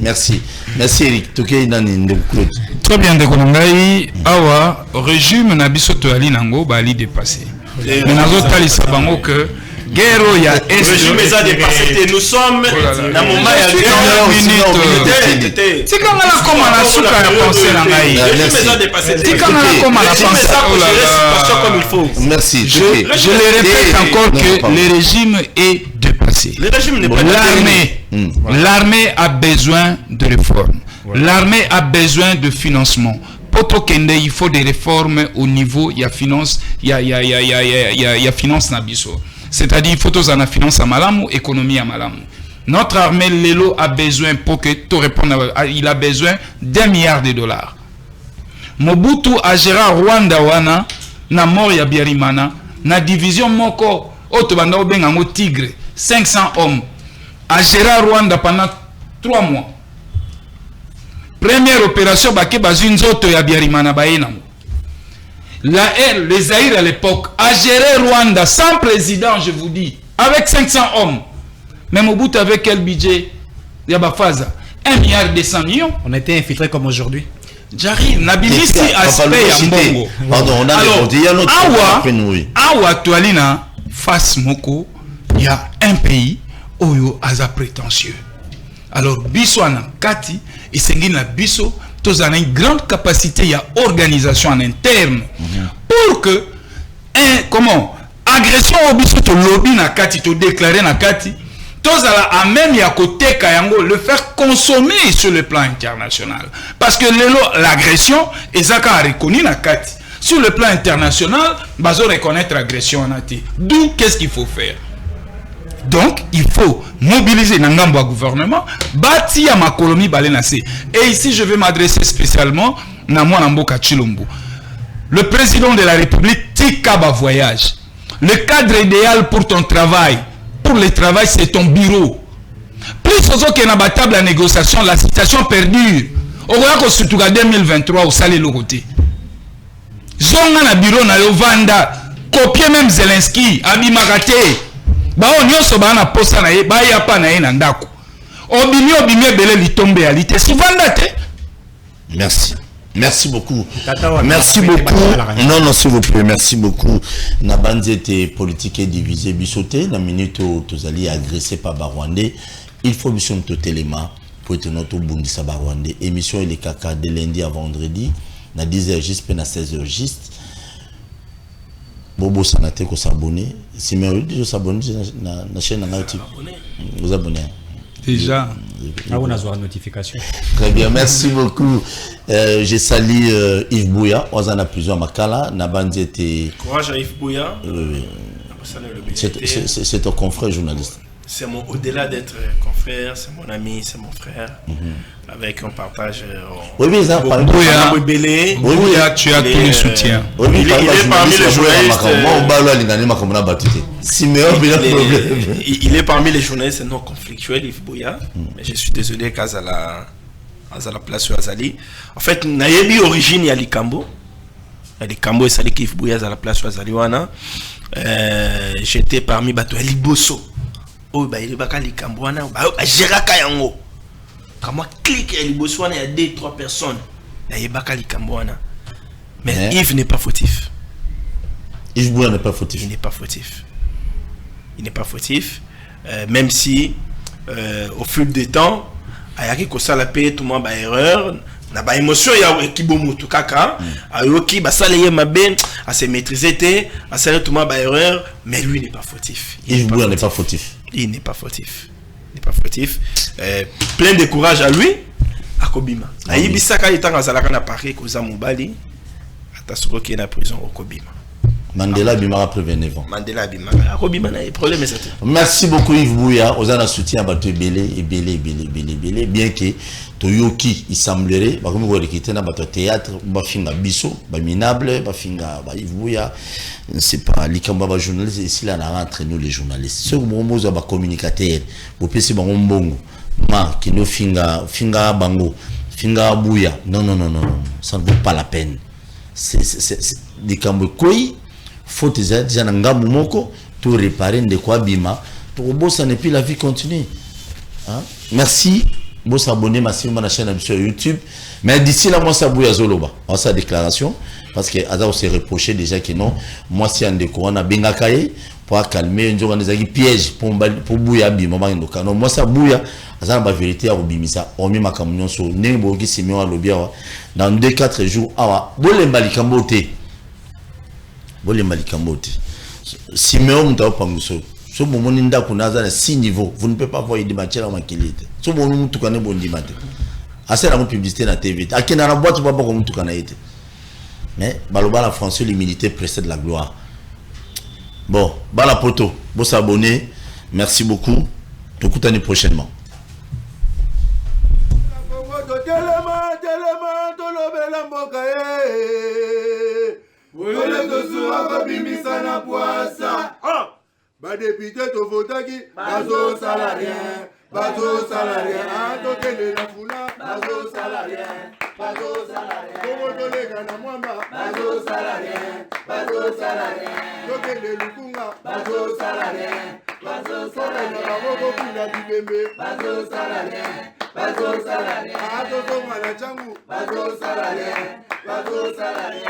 Eric. Toké nani ndekut. Très bien Ndekonangai. Awa régime na biso to ali nango ba ali dépassé. Mais nazo talisa bango que guerre ya est régime ça dépassé. Nous sommes dans moment ya minute. Tika ngala koma na suka ya penser na ngai. Régime ça dépassé. Tika ngala koma na penser comme il faut. Merci. Je le répète encore que le régime est dépassé. Le régime n'est pas l'armée a besoin de réformes. L'armée a besoin de financement. Poto kende, il faut des réformes au niveau ya finance, ya finance nabiso. C'est-à-dire il faut tous en finance à malamu, économie à malamu. Notre armée Lelo a besoin pour que tu répondes, il a besoin d'$1 milliard. Mobutu a géré Rwanda wana na mort ya Biarimana na division moko otobanda obengango Tigre 500 hommes a géré Rwanda pendant 3 mois. Première opération bake bazunzoto ya Biarimana baena. Les Zaïre à l'époque a géré Rwanda sans président, je vous dis, avec 500 hommes. Mais Mobutu avec quel budget? Yabafaza 1,2 milliard. On était infiltrés comme aujourd'hui. J'arrive, Nabilisi aspect ya mbongo. Pardon, on a répondu. Il y a notre Awa Tualina face moko, il y a un pays oyo aza prétentieux. Alors biso na kati et sengina biso tous ont une grande capacité, il y a organisation en interne pour que agression au biso to lobby na kati to déclarer na kati tous à même ya côté kayango le faire consommer sur le plan international parce que l'agression ezaka reconnu na kati sur le plan international bazo reconnaître l'agression anati. D'où qu'est-ce qu'il faut faire? Donc, il faut mobiliser le gouvernement, bâtir ma colonie balénacée. Et ici, je vais m'adresser spécialement à Mboka Chilombo. Le président de la République, Tikaba Voyage. Le cadre idéal pour ton travail, pour le travail, c'est ton bureau. Plus qu'il y a une table à négociation, la situation perdure. Au revoir que surtout en 2023, au salé le côté. Zonga na bureau na Yovanda, copier même Zelensky, Abimakate. Bao nyonso bana posa na ye ba ya pa na ye na ndako obimi ebele litombe ya lite sivanda te. Merci beaucoup. Merci beaucoup. Non, s'il vous plaît, merci beaucoup. Na banzete politique divisée bisoté na minute où tozali agressé par Barwandais. Il faut mission totelema pour être notre bundisa Barwandais. Émission il est caca de lundi à vendredi na 10h juste na 16h juste. Bobo Sanate ko s'abonner. Si mais je s'abonner na chaîne na YouTube. Vous abonnez. Déjà. On a besoin de notification. Très bien, merci beaucoup. Je salue Yves Bouya. On en a plusieurs makala. Na bandi était. Courage à Yves Bouya. C'est ton confrère journaliste. C'est mon au-delà d'être confrère, c'est mon ami, c'est mon frère. Avec on partage. Oui, mais ça, par exemple, tu as tous les soutiens. Oui, il est parmi les journalistes. Il est parmi les journalistes non conflictuels, Yves Bouya. Mais je suis désolé qu'à la place où Azali. En fait, Nayebi origine ya Likambo. Likambo et Sali Yves Bouya à la place où Azali wana. J'étais parmi Bato Liboso. Oh, bah il est baka Likambo wana. Bah Géraka yango. Quand moi clique et Liboso wana, il y a 2-3 personnes. Il y a baka Likambo wana. Mais Yves n'est pas fautif. Yves Bouya n'est pas fautif. Il n'est pas fautif. Il n'est pas fautif. Même si au fil du temps, ayaki ko sala paye tout monde ba erreur, na ba émotion ya kibomu tout kaka, ayoki ba sala ye mabe, à se maîtriser té, à sala tout monde ba erreur, mais lui n'est pas fautif. Yves Bouya n'est pas fautif. Il n'est pas fautif. Il n'est pas fautif. Plein de courage à lui, à Kobima. Ayibisaka itanga zalaka na Paris ko za mobali, atasoko ki na prison au Kobima. Mandela bimara après 29 ans. Mandela bimara. Akobimana e problème c'est ça. Merci beaucoup Yves Bouya. Osana soutien bato belé. Bien que Toyoki il semblerait ba comme vous l'équité na bato théâtre ba finga biso ba minable ba finga ba Yves Bouya. C'est pas likamba ba journaliste ici là na entre nous les journalistes. Ce momozo ba communicateur. Bo pesi ba ngombongo. Ma kino finga bango. Finga Bouya. Non. Ça ne vaut pas la peine. C'est likambo koi. Faut déjà ngambu moko tout réparer de quoi bima pour bosser et puis la vie continue. Hein? Merci. Vous abonnez ma chaîne sur YouTube. Mais d'ici là, moi, ça bouille à Zoloba. On sa déclaration. Parce que Ada s'est reproché déjà que non. Moi, si on découvre, on a bengakaye pour calmer. On a des pièges pour bouiller à bima. Non, moi, ça bouille. Ça la vérité à Obimisa. On met ma camion sur Nembogi Simon à Lobia. Dans 2-4 jours, ah, bolembali kambote. Bolembali kambote. Simon Mutao Panguso. So moment ninda kunaza na 6 niveaux, vous ne pouvez pas voir des matières en makilite. So moment mutu kana bondi mate. Asa la publicité na TV. Akina na boîte papa comme mutu kana été. Mais baloba la France l'humilité précède la gloire. Bon, bala poto, bon s'abonner. Merci beaucoup. Tokutani prochainement. Ba député to votaki bazo salarien tokende na fula bazo salarien komo tolega na mwamba bazo salarien tokende lukunga bazo salarien na maboko kuna bibembe bazo salarien atozonga na changu bazo salarien Bazo salarié.